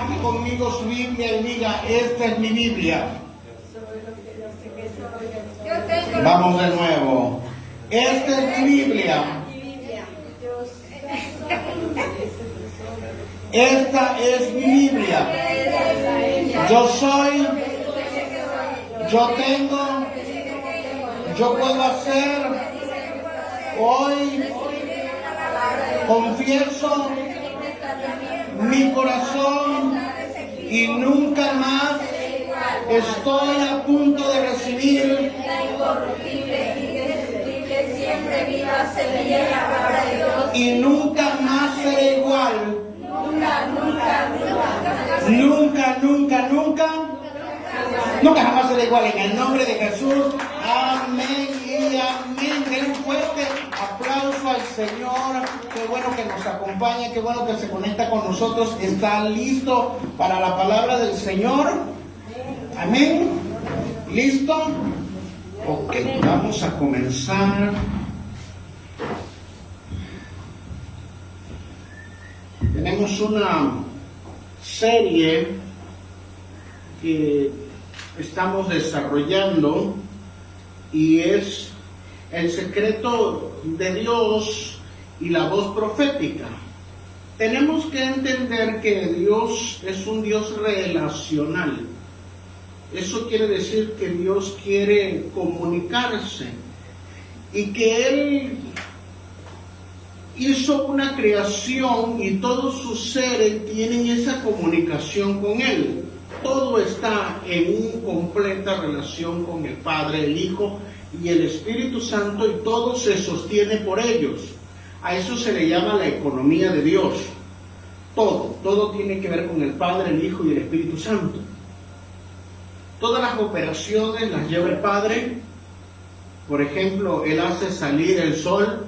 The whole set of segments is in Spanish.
Baje conmigo su Biblia y diga, esta es mi Biblia. Vamos de nuevo. Esta es mi Biblia. Esta es mi Biblia. Yo soy, yo tengo, yo puedo hacer. Hoy confieso mi corazón y nunca más estoy a punto de recibir la incorruptible y indestructible, siempre viva semilla de la palabra de Dios. y nunca más seré igual. Nunca jamás será igual. En el nombre de Jesús. Amén y amén. Den un fuerte aplauso al Señor. Qué bueno que nos acompaña, qué bueno que se conecta con nosotros. ¿Está listo para la palabra del Señor? Amén. ¿Listo? Ok, vamos a comenzar. Tenemos una serie que estamos desarrollando y es el secreto de Dios y la voz profética. Tenemos que entender que Dios es un Dios relacional. Eso quiere decir que Dios quiere comunicarse y que Él hizo una creación y todos sus seres tienen esa comunicación con Él. Todo está en una completa relación con el Padre, el Hijo y el Espíritu Santo, y todo se sostiene por ellos. A eso se le llama la economía de Dios. Todo tiene que ver con el Padre, el Hijo y el Espíritu Santo. Todas las operaciones las lleva el Padre. Por ejemplo, Él hace salir el sol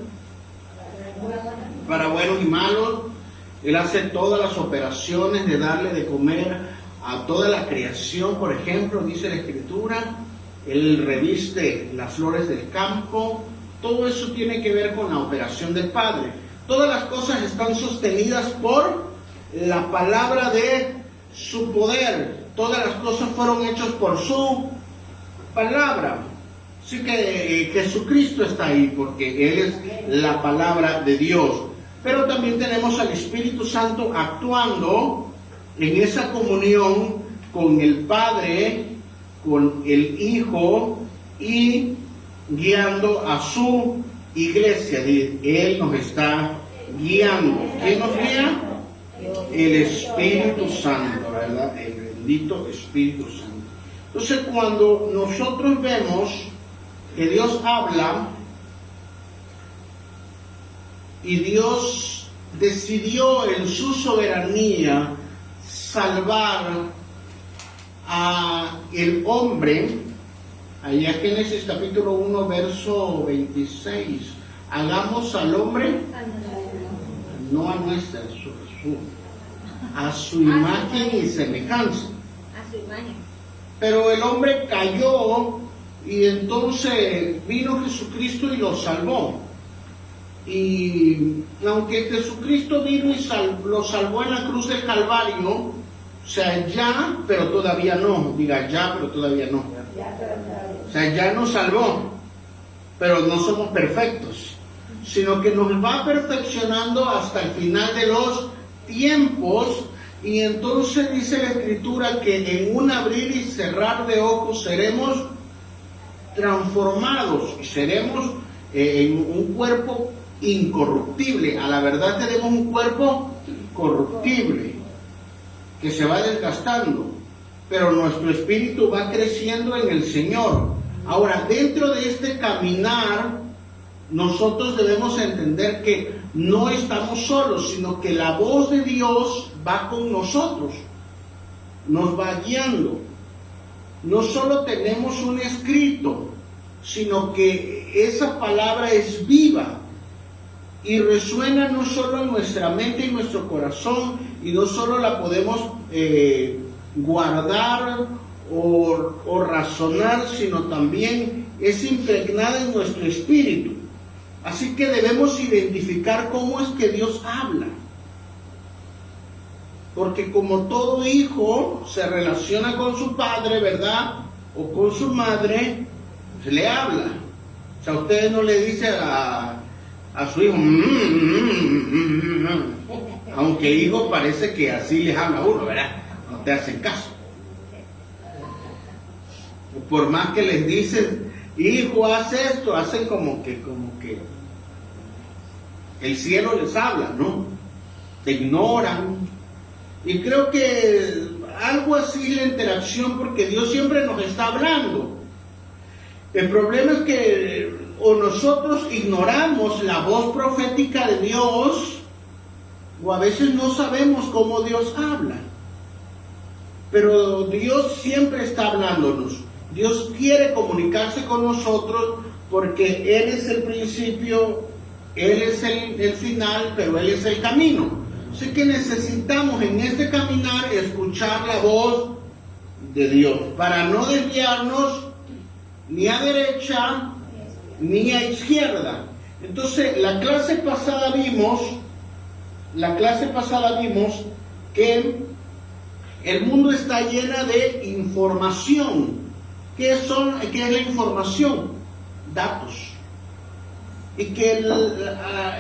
para buenos y malos. Él hace todas las operaciones de darle de comer a toda la creación. Por ejemplo, dice la Escritura, Él reviste las flores del campo. Todo eso tiene que ver con la operación del Padre. Todas las cosas están sostenidas por la palabra de su poder. Todas las cosas fueron hechas por su palabra. Así que Jesucristo está ahí porque Él es la palabra de Dios. Pero también tenemos al Espíritu Santo actuando en esa comunión con el Padre, con el Hijo y guiando a su iglesia. Él nos está guiando. ¿Quién nos guía? El Espíritu Santo, ¿verdad? El bendito Espíritu Santo. Entonces, cuando nosotros vemos que Dios habla y Dios decidió en su soberanía salvar a el hombre, allá en Génesis capítulo 1 verso 26, hagamos al hombre no a nuestra, a su imagen y semejanza. A su imagen. Pero el hombre cayó y entonces vino Jesucristo y lo salvó. Y aunque Jesucristo vino y lo salvó en la cruz del Calvario, o sea, ya, pero todavía no. Diga ya, pero todavía no. O sea, ya nos salvó, pero no somos perfectos, sino que nos va perfeccionando hasta el final de los tiempos. Y entonces dice la Escritura que en un abrir y cerrar de ojos seremos transformados y seremos en un cuerpo incorruptible. A la verdad tenemos un cuerpo corruptible que se va desgastando, pero nuestro espíritu va creciendo en el Señor. Ahora, dentro de este caminar, nosotros debemos entender que no estamos solos, sino que la voz de Dios va con nosotros, nos va guiando. No solo tenemos un escrito, sino que esa palabra es viva y resuena no solo en nuestra mente y nuestro corazón, y no solo la podemos guardar o razonar, sino también es impregnada en nuestro espíritu. Así que debemos identificar cómo es que Dios habla. porque como todo hijo se relaciona con su padre, ¿verdad? O con su madre, se le habla. O sea, usted no le dice a su hijo, aunque hijo parece que así les habla a uno, ¿verdad? No te hacen caso. Por más que les dicen, hijo, haz esto, hacen como que el cielo les habla, ¿no? Te ignoran. Y creo que algo así es la interacción, porque Dios siempre nos está hablando. El problema es que o nosotros ignoramos la voz profética de Dios, o a veces no sabemos cómo Dios habla. Pero Dios siempre está hablándonos. Dios quiere comunicarse con nosotros porque Él es el principio, Él es el final, pero Él es el camino. Así que necesitamos en este caminar escuchar la voz de Dios para no desviarnos ni a derecha ni a izquierda. Entonces, la clase pasada vimos que el mundo está llena de información. ¿Qué es la información? Datos. Y que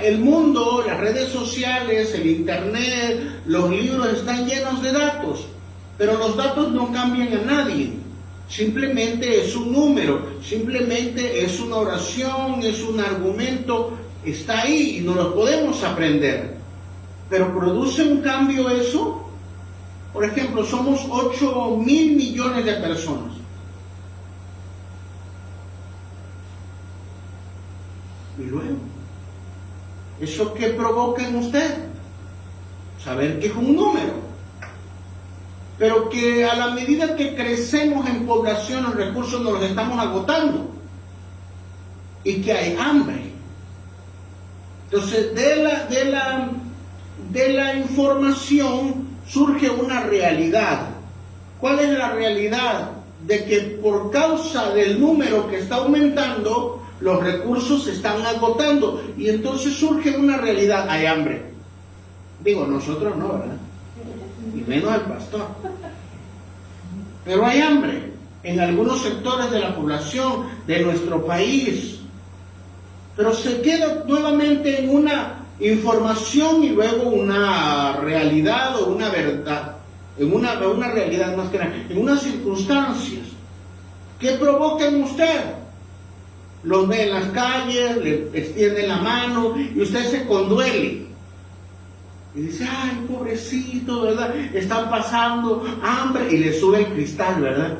el mundo, las redes sociales, el internet, los libros están llenos de datos, pero los datos no cambian a nadie. Simplemente es un número, simplemente es una oración, es un argumento, está ahí y no lo podemos aprender. Pero ¿produce un cambio eso? Por ejemplo, somos 8.000 millones de personas. Y luego, ¿eso qué provoca en usted? Saber que es un número. Pero que a la medida que crecemos en población, los recursos nos los estamos agotando. Y que hay hambre. Entonces, de la información surge una realidad. ¿Cuál es la realidad? De que por causa del número que está aumentando, los recursos se están agotando. Y entonces surge una realidad. Hay hambre. Digo, nosotros no, ¿verdad? Y menos el pastor. Pero hay hambre en algunos sectores de la población de nuestro país. Pero se queda nuevamente en una información y luego una realidad o una verdad. En una realidad más que nada, en unas circunstancias. ¿Qué provoca en usted? Los ve en las calles, le extienden la mano y usted se conduele. Y dice, ay, pobrecito, ¿verdad? Están pasando hambre. Y le sube el cristal, ¿verdad?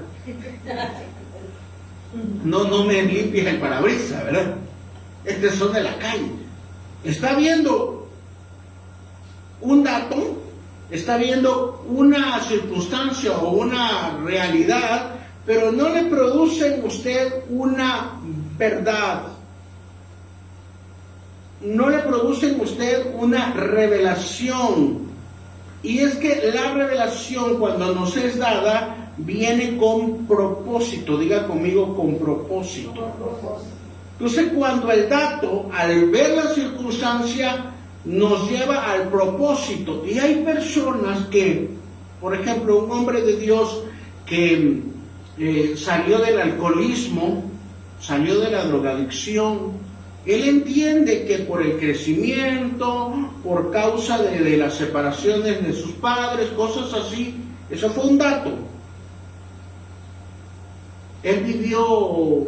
No me limpies el parabrisas, ¿verdad? Son de la calle. Está viendo un dato, está viendo una circunstancia o una realidad, pero no le produce en usted una verdad. No le produce en usted una revelación. Y es que la revelación, cuando nos es dada, viene con propósito. Diga conmigo, con propósito. Entonces, cuando el dato, al ver la circunstancia, nos lleva al propósito. Y hay personas que, por ejemplo, un hombre de Dios que salió del alcoholismo, salió de la drogadicción, él entiende que por el crecimiento, por causa de las separaciones de sus padres, cosas así, eso fue un dato. Él vivió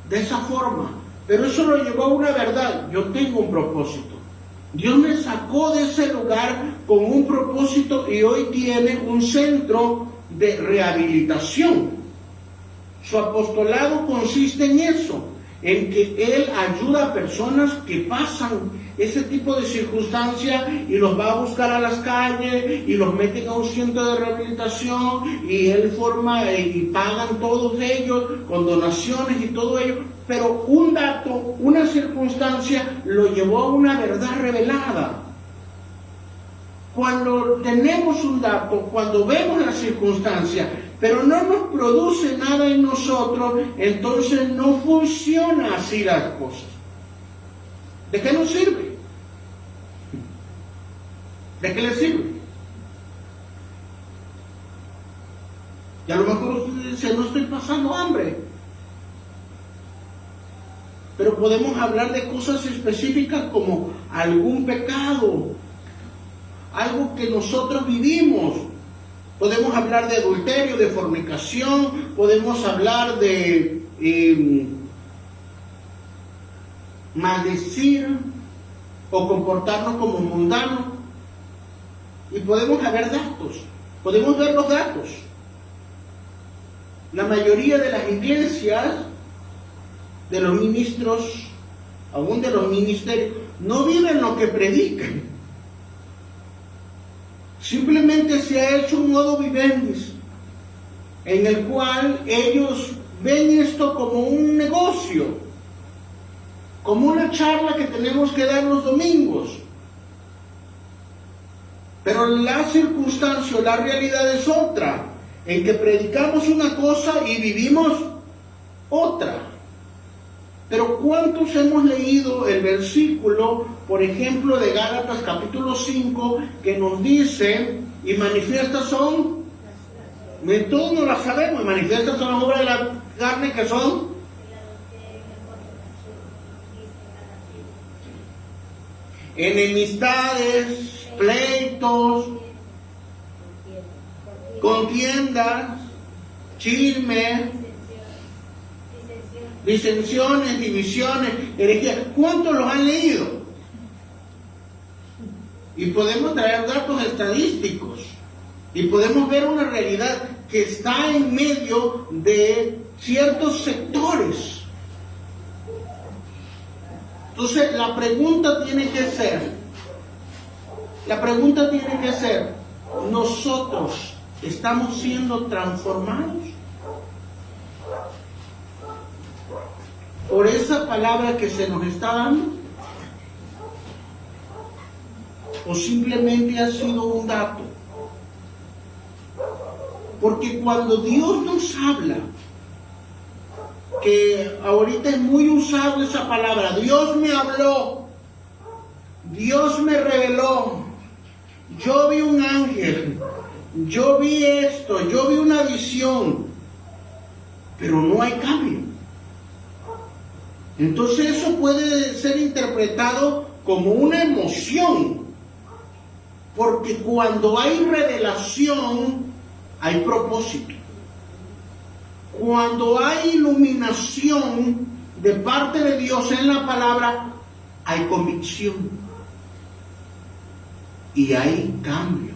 de esa forma, pero eso lo llevó a una verdad. Yo tengo un propósito. Dios me sacó de ese lugar con un propósito y hoy tiene un centro de rehabilitación. Su apostolado consiste en eso, en que Él ayuda a personas que pasan ese tipo de circunstancias y los va a buscar a las calles y los meten a un centro de rehabilitación y Él forma y pagan todos ellos con donaciones y todo ello. Pero un dato, una circunstancia lo llevó a una verdad revelada. Cuando tenemos un dato, cuando vemos la circunstancia, pero no nos produce nada en nosotros, entonces no funciona así las cosas. ¿De qué nos sirve? ¿De qué le sirve? Y a lo mejor usted dice, no estoy pasando hambre. Pero podemos hablar de cosas específicas como algún pecado, algo que nosotros vivimos. Podemos hablar de adulterio, de fornicación, podemos hablar de maldecir o comportarnos como mundanos. Y podemos ver los datos. La mayoría de las iglesias, de los ministros, aún de los ministerios, no viven lo que predican. Simplemente se ha hecho un modo vivendis, en el cual ellos ven esto como un negocio, como una charla que tenemos que dar los domingos. Pero la circunstancia o la realidad es otra, en que predicamos una cosa y vivimos otra. Pero ¿cuántos hemos leído el versículo, por ejemplo, de Gálatas capítulo 5, que nos dice, y manifiestas son, todos no las sabemos, y manifiestas son las obras de la carne, que son enemistades, pleitos, contiendas, chismes, disensiones, divisiones, herejías. ¿Cuántos los han leído? Y podemos traer datos estadísticos y podemos ver una realidad que está en medio de ciertos sectores. Entonces la pregunta tiene que ser, ¿nosotros estamos siendo transformados por esa palabra que se nos está dando? ¿O simplemente ha sido un dato? Porque cuando Dios nos habla, que ahorita es muy usado esa palabra, Dios me habló, Dios me reveló, yo vi un ángel, yo vi esto, yo vi una visión, pero no hay cambio. Entonces eso puede ser interpretado como una emoción, porque cuando hay revelación, hay propósito. Cuando hay iluminación de parte de Dios en la palabra, hay convicción y hay cambio.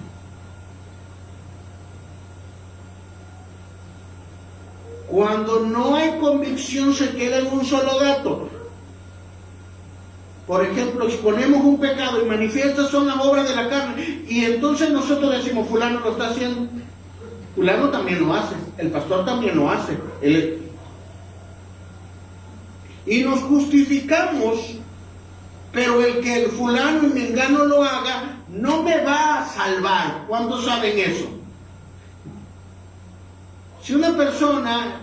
Cuando no hay convicción, se queda en un solo dato. Por ejemplo, exponemos un pecado y manifiestas son las obras de la carne, y entonces nosotros decimos, fulano lo está haciendo, fulano también lo hace, el pastor también lo hace, y nos justificamos, pero el que el fulano y mengano lo haga no me va a salvar. ¿Cuántos saben eso? Si una persona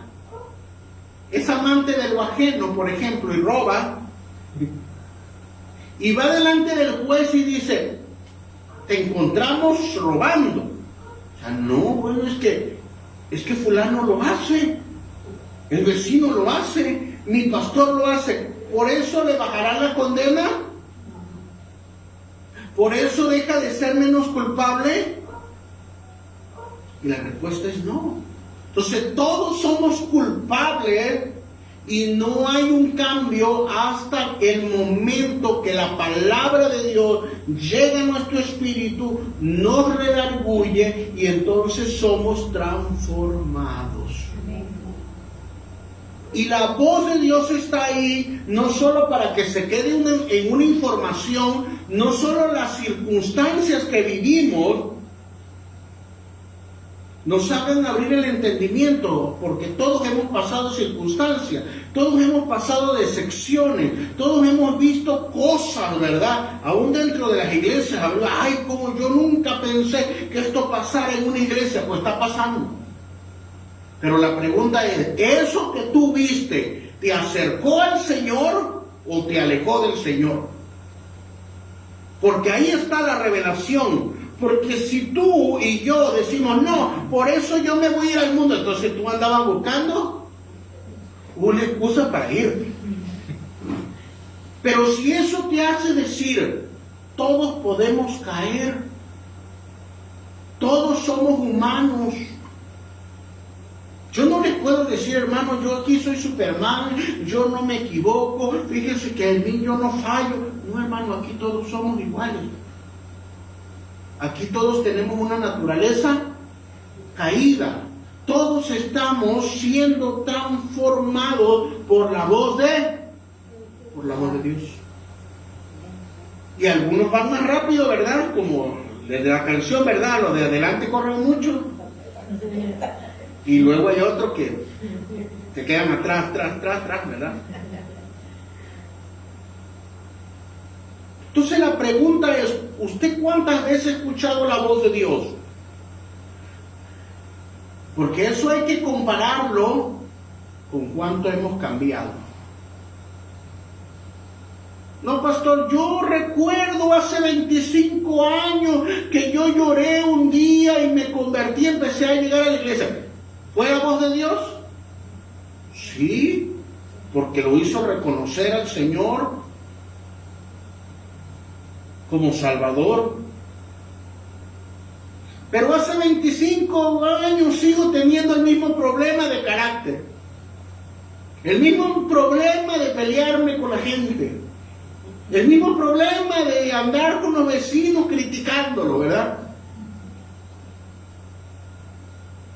es amante de lo ajeno, por ejemplo, y roba, y va delante del juez y dice, te encontramos robando. O sea, no, bueno, es que fulano lo hace, el vecino lo hace, mi pastor lo hace. ¿Por eso le bajará la condena? ¿Por eso deja de ser menos culpable? Y la respuesta es no. Entonces todos somos culpables y no hay un cambio hasta el momento que la palabra de Dios llega a nuestro espíritu, nos redarguye y entonces somos transformados. Y la voz de Dios está ahí, no solo para que se quede en una información, no solo las circunstancias que vivimos nos hagan abrir el entendimiento, porque todos hemos pasado circunstancias, todos hemos pasado decepciones, todos hemos visto cosas, ¿verdad? Aún dentro de las iglesias, ay, como yo nunca pensé que esto pasara en una iglesia, pues está pasando. Pero la pregunta es, ¿eso que tú viste te acercó al Señor o te alejó del Señor? Porque ahí está la revelación. Porque si tú y yo decimos, no, por eso yo me voy a ir al mundo, entonces tú andabas buscando una excusa para irte. Pero si eso te hace decir, todos podemos caer, todos somos humanos. Yo no les puedo decir, hermano, yo aquí soy Superman, yo no me equivoco, fíjense que en mí yo no fallo. No, hermano, aquí todos somos iguales. Aquí todos tenemos una naturaleza caída. Todos estamos siendo transformados por la voz de Dios. Y algunos van más rápido, ¿verdad? Como desde la canción, ¿verdad? Los de adelante corren mucho. Y luego hay otros que se quedan atrás, ¿verdad? Entonces la pregunta es, ¿usted cuántas veces ha escuchado la voz de Dios? Porque eso hay que compararlo con cuánto hemos cambiado. No, pastor, yo recuerdo hace 25 años que yo lloré un día y me convertí, empecé a llegar a la iglesia. ¿Fue la voz de Dios? Sí, porque lo hizo reconocer al Señor como Salvador. Pero hace 25 años sigo teniendo el mismo problema de carácter, el mismo problema de pelearme con la gente, el mismo problema de andar con los vecinos criticándolo, ¿verdad?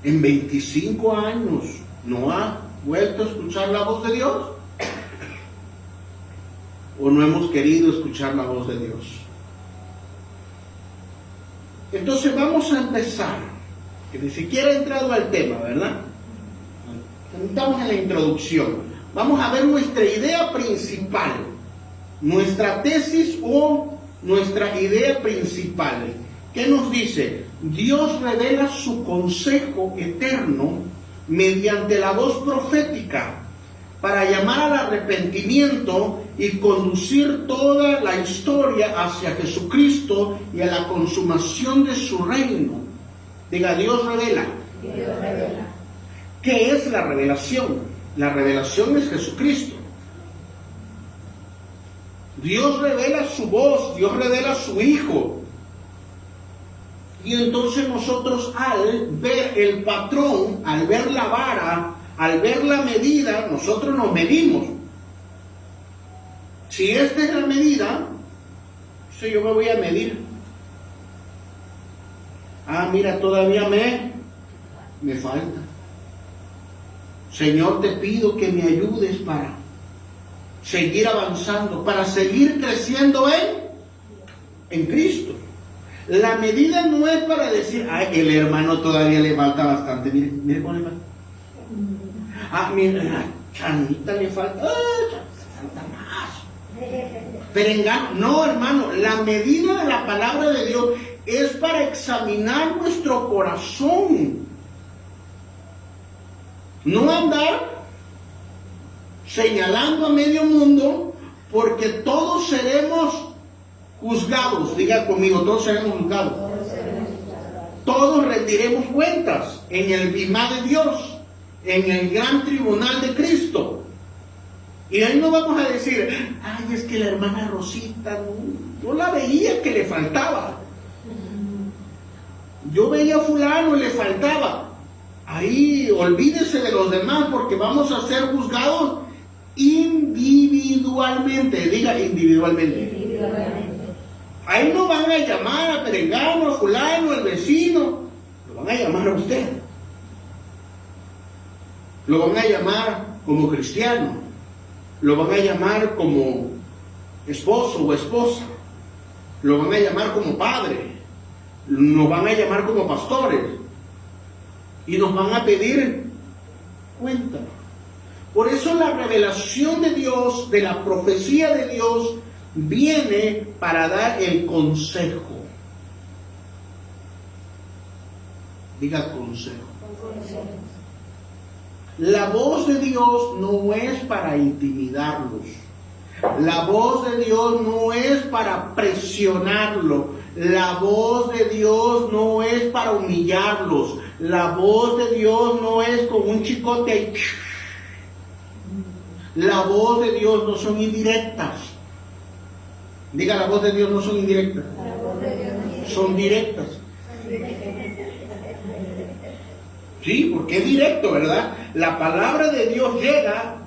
En 25 años no ha vuelto a escuchar la voz de Dios, o no hemos querido escuchar la voz de Dios. Entonces vamos a empezar, que ni siquiera he entrado al tema, ¿verdad? Estamos en la introducción. Vamos a ver nuestra idea principal, nuestra tesis o nuestra idea principal. ¿Qué nos dice? Dios revela su consejo eterno mediante la voz profética para llamar al arrepentimiento y conducir toda la historia hacia Jesucristo y a la consumación de su reino. Diga, Dios revela. Dios revela. ¿Qué es la revelación? La revelación es Jesucristo. Dios revela su voz, Dios revela su Hijo. Y entonces nosotros, al ver el patrón, al ver la vara, al ver la medida, nosotros nos medimos. Si esta es la medida, yo me voy a medir. Ah, mira, todavía me falta. Señor, te pido que me ayudes para seguir avanzando, para seguir creciendo en Cristo. La medida no es para decir, ay, el hermano todavía le falta bastante. Mire cómo le falta. Ah, mira, Chanita le falta. Falta más. Perengano. No, hermano, la medida de la palabra de Dios es para examinar nuestro corazón. No andar señalando a medio mundo, porque todos seremos juzgados. Diga conmigo, todos seremos juzgados. Todos rendiremos cuentas en el bimá de Dios, en el gran tribunal de Cristo. Y ahí no vamos a decir, ay, es que la hermana Rosita, yo la veía que le faltaba. Yo veía a fulano y le faltaba. Ahí olvídese de los demás, porque vamos a ser juzgados individualmente. Diga individualmente. Ahí no van a llamar a perengano, a fulano, al vecino. Lo van a llamar a usted. Lo van a llamar como cristiano. Lo van a llamar como esposo o esposa. Lo van a llamar como padre. Nos van a llamar como pastores. Y nos van a pedir cuenta. Por eso la revelación de Dios, de la profecía de Dios, viene para dar el consejo. Diga consejo. La voz de Dios no es para intimidarlos. La voz de Dios no es para presionarlo. La voz de Dios no es para humillarlos. La voz de Dios no es con un chicote ahí. La voz de Dios no son indirectas. Diga, la voz de Dios no son indirectas. Son directas. Sí, porque es directo, ¿verdad? La palabra de Dios llega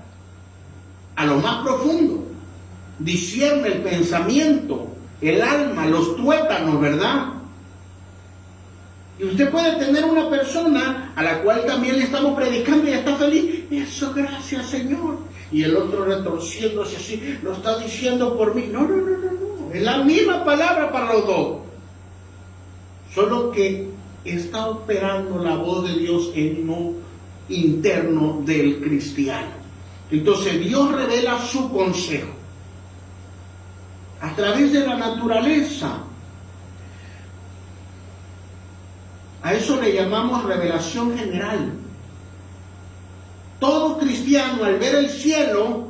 a lo más profundo. Discierne el pensamiento, el alma, los tuétanos, ¿verdad? Y usted puede tener una persona a la cual también le estamos predicando y está feliz. Eso, gracias, Señor. Y el otro retorciéndose así, lo está diciendo por mí. No. Es la misma palabra para los dos. Solo que está operando la voz de Dios en lo interno del cristiano. Entonces Dios revela su consejo a través de la naturaleza. A eso le llamamos revelación general. Todo cristiano, al ver el cielo,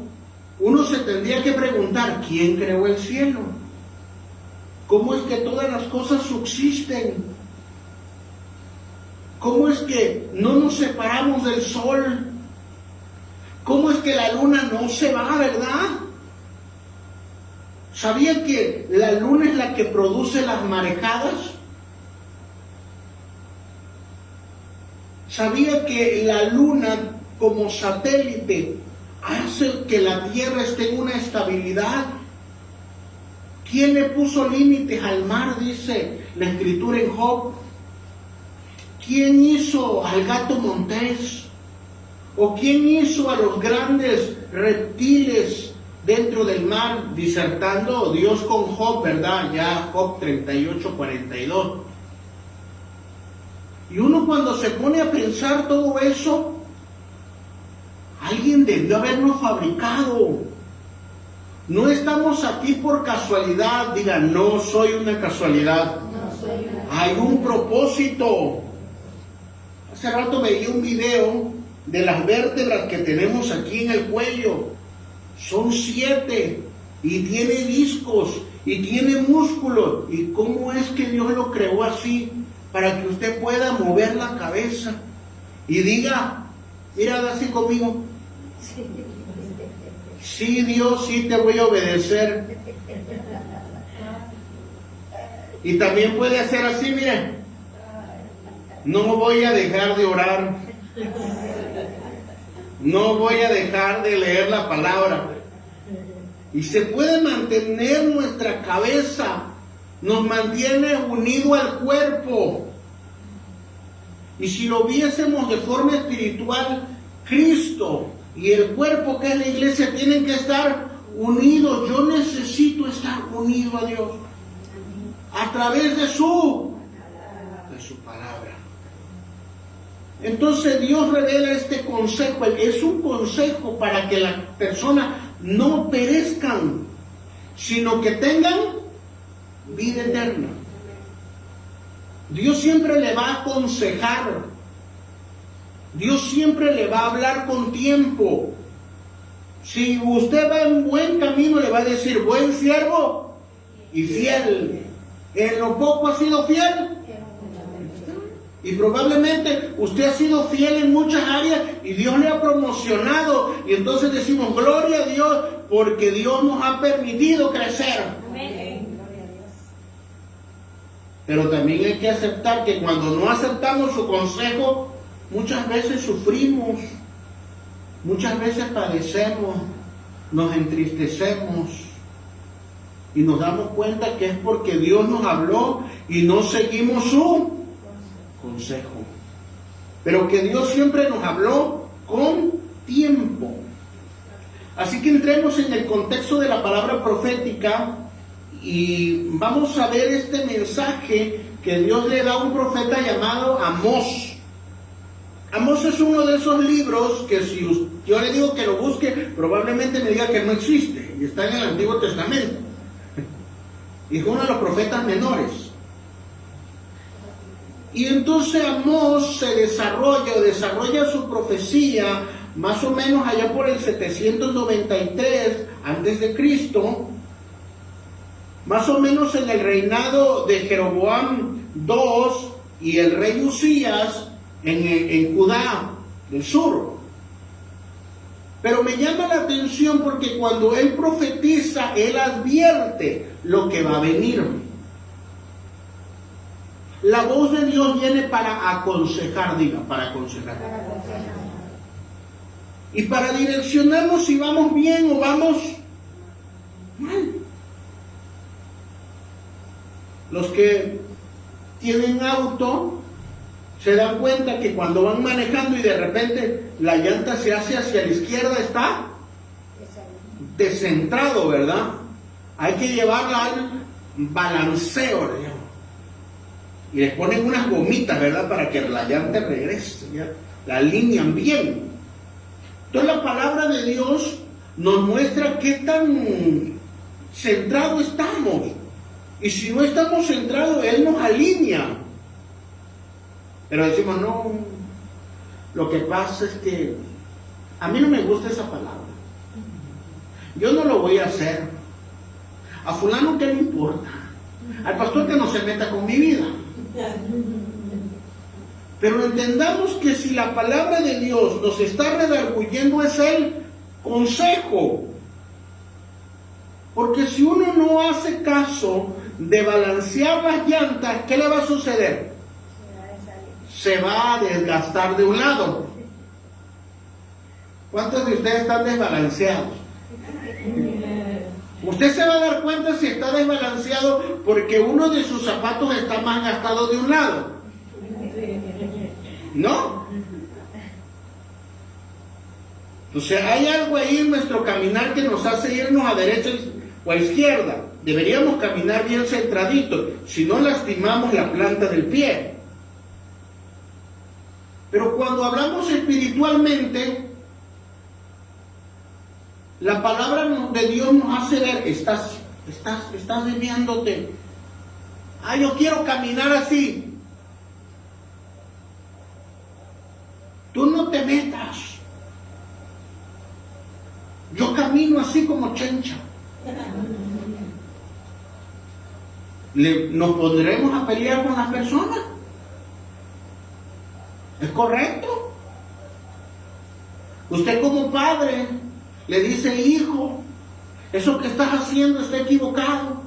uno se tendría que preguntar, ¿quién creó el cielo? ¿Cómo es que todas las cosas subsisten? ¿Cómo es que no nos separamos del sol? ¿Cómo es que la luna no se va, verdad? ¿Sabía que la luna es la que produce las marejadas? ¿Sabía que la luna como satélite hace que la Tierra esté en una estabilidad? ¿Quién le puso límites al mar? Dice la escritura en Job. ¿Quién hizo al gato montés? ¿O quién hizo a los grandes reptiles dentro del mar? Disertando Dios con Job, ¿verdad? Ya Job 38:42. Y uno cuando se pone a pensar todo eso, alguien debió habernos fabricado. No estamos aquí por casualidad. Digan, no soy una casualidad. Hay un propósito. Hace rato veía un video de las vértebras que tenemos aquí en el cuello. Son 7 y tiene discos y tiene músculos. ¿Y cómo es que Dios lo creó así? Para que usted pueda mover la cabeza y diga, mira así conmigo. Sí, Dios, sí te voy a obedecer. Y también puede hacer así, miren. No voy a dejar de orar. No voy a dejar de leer la palabra. Y se puede mantener nuestra cabeza. Nos mantiene unido al cuerpo. Y si lo viésemos de forma espiritual, Cristo y el cuerpo que es la iglesia tienen que estar unidos. Yo necesito estar unido a Dios a través de su palabra. Entonces Dios revela este consejo. Es un consejo para que las personas no perezcan, sino que tengan vida eterna. Dios siempre le va a aconsejar. Dios siempre le va a hablar con tiempo. Si usted va en buen camino, le va a decir, buen siervo y fiel. En lo poco ha sido fiel. Y probablemente usted ha sido fiel en muchas áreas y Dios le ha promocionado. Y entonces decimos, gloria a Dios, porque Dios nos ha permitido crecer. Amén. Pero también hay que aceptar que cuando no aceptamos su consejo, muchas veces sufrimos, muchas veces padecemos, nos entristecemos y nos damos cuenta que es porque Dios nos habló y no seguimos su consejo. Pero que Dios siempre nos habló con tiempo. Así que entremos en el contexto de la palabra profética y vamos a ver este mensaje que Dios le da a un profeta llamado Amós. Amós es uno de esos libros que si yo le digo que lo busque, probablemente me diga que no existe y está en el Antiguo Testamento. Y es uno de los profetas menores. Y entonces Amós desarrolla su profecía más o menos allá por el 793 antes de Cristo, más o menos en el reinado de Jeroboam II y el rey Usías en Judá del sur. Pero me llama la atención porque cuando él profetiza, él advierte lo que va a venir. La voz de Dios viene para aconsejar, diga, para aconsejar. Y para direccionarnos si vamos bien o vamos mal. Los que tienen auto se dan cuenta que cuando van manejando y de repente la llanta se hace hacia la izquierda, está descentrado, ¿verdad? Hay que llevarla al balanceo, digamos. Y les ponen unas gomitas, ¿verdad? Para que la llanta regrese, ¿ya? La alinean bien. Entonces la palabra de Dios nos muestra qué tan centrado estamos. Y si no estamos centrados, Él nos alinea. Pero decimos, no, lo que pasa es que a mí no me gusta esa palabra. Yo no lo voy a hacer. A fulano, ¿qué le importa? Al pastor que no se meta con mi vida. Pero entendamos que si la palabra de Dios nos está redarguyendo, es el consejo. Porque si uno no hace caso de balancear las llantas, ¿qué le va a suceder? Se va a desgastar de un lado. ¿Cuántos de ustedes están desbalanceados? Usted se va a dar cuenta si está desbalanceado porque uno de sus zapatos está más gastado de un lado. ¿No? Entonces hay algo ahí en nuestro caminar que nos hace irnos a derecha o a izquierda. Deberíamos caminar bien centraditos, si no lastimamos la planta del pie. Pero cuando hablamos espiritualmente, la palabra de Dios nos hace ver, estás desviándote. Yo quiero caminar así. Tú no te metas. Yo camino así como chencha. ¿Nos pondremos a pelear con las personas? ¿Es correcto? Usted como padre le dice, hijo, eso que estás haciendo está equivocado,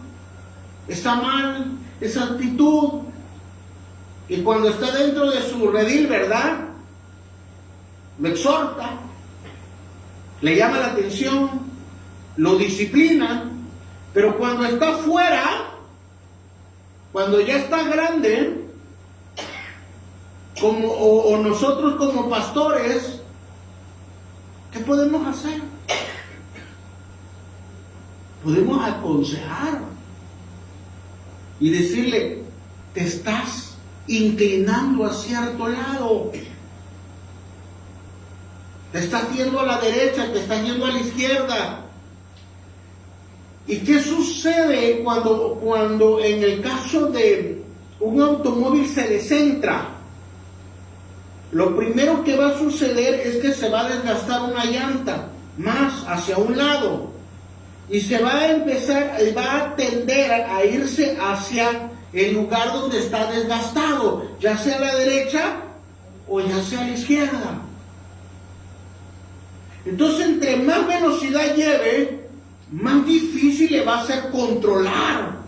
está mal, esa actitud. Y cuando está dentro de su redil, ¿verdad? Lo exhorta, le llama la atención, lo disciplina, pero cuando está fuera, cuando ya está grande, o nosotros como pastores, ¿qué podemos hacer? Podemos aconsejar y decirle, te estás inclinando a cierto lado, te estás yendo a la derecha, te estás yendo a la izquierda. ¿Y qué sucede cuando en el caso de un automóvil se descentra? Lo primero que va a suceder es que se va a desgastar una llanta más hacia un lado y se va a tender a irse hacia el lugar donde está desgastado, ya sea a la derecha o ya sea a la izquierda. Entonces, entre más velocidad lleve, más difícil le va a ser controlar.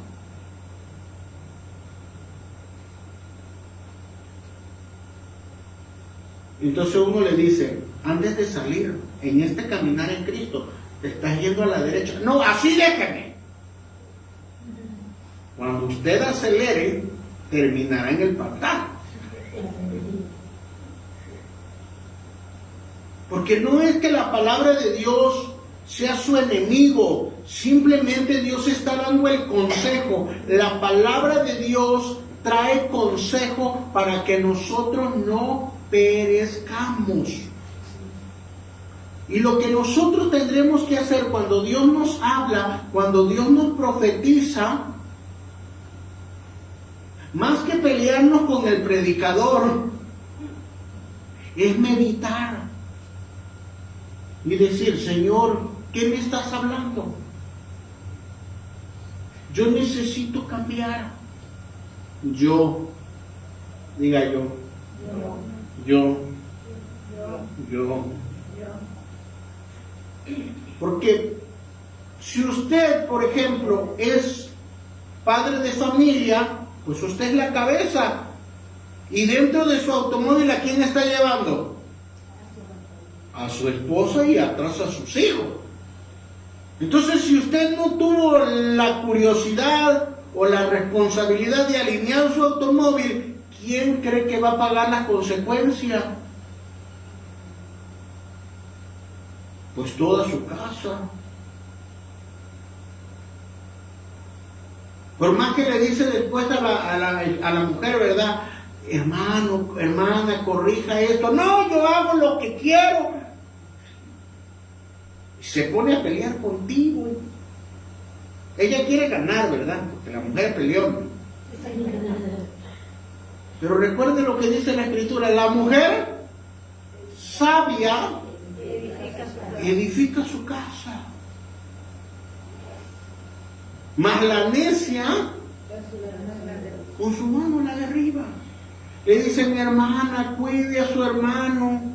Entonces uno le dice, antes de salir en este caminar en Cristo, te estás yendo a la derecha. No, así déjeme. Cuando usted acelere, terminará en el pantano. Porque no es que la palabra de Dios sea su enemigo, simplemente Dios está dando el consejo. La palabra de Dios trae consejo para que nosotros no perezcamos. Y lo que nosotros tendremos que hacer cuando Dios nos habla, cuando Dios nos profetiza, más que pelearnos con el predicador, es meditar. y decir, Señor, ¿qué me estás hablando? Yo necesito cambiar. Yo, diga yo. Porque si usted, por ejemplo, es padre de familia, pues usted es la cabeza. Y dentro de su automóvil, ¿a quién está llevando? A su esposa y atrás a sus hijos. Entonces, si usted no tuvo la curiosidad o la responsabilidad de alinear su automóvil, ¿quién cree que va a pagar las consecuencias? Pues toda su casa. Por más que le dice después a la mujer, ¿verdad? Hermano, hermana, corrija esto. No, yo hago lo que quiero. Se pone a pelear contigo. Ella quiere ganar, ¿verdad? Porque la mujer peleó. Pero recuerde lo que dice la Escritura. La mujer sabia edifica su casa. Mas la necia con su mano la derriba. Le dice, mi hermana, cuide a su hermano.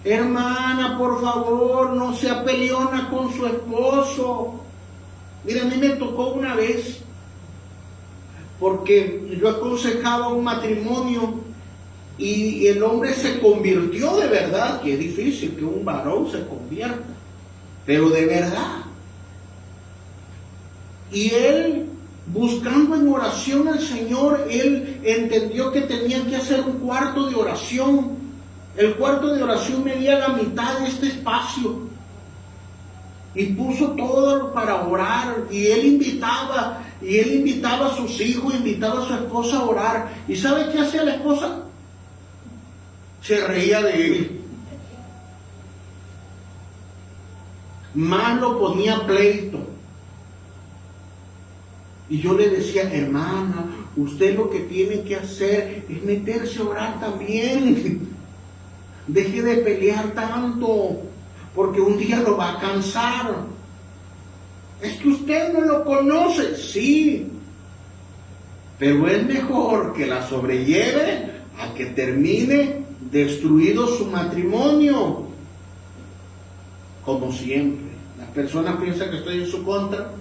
Hermana, por favor, no sea peleona con su esposo. Mira, a mí me tocó una vez, porque yo aconsejaba un matrimonio y el hombre se convirtió de verdad, que es difícil que un varón se convierta, pero de verdad. Y él, buscando en oración al Señor, él entendió que tenía que hacer un cuarto de oración. El cuarto de oración medía la mitad de este espacio. Y puso todo para orar. Y él invitaba a sus hijos, invitaba a su esposa a orar. ¿Y sabe qué hacía la esposa? Se reía de él. Más lo ponía a pleito. Y yo le decía, hermana, usted lo que tiene que hacer es meterse a orar también. Deje de pelear tanto, porque un día lo va a cansar. Es que usted no lo conoce, sí, pero es mejor que la sobrelleve a que termine destruido su matrimonio. Como siempre, las personas piensan que estoy en su contra.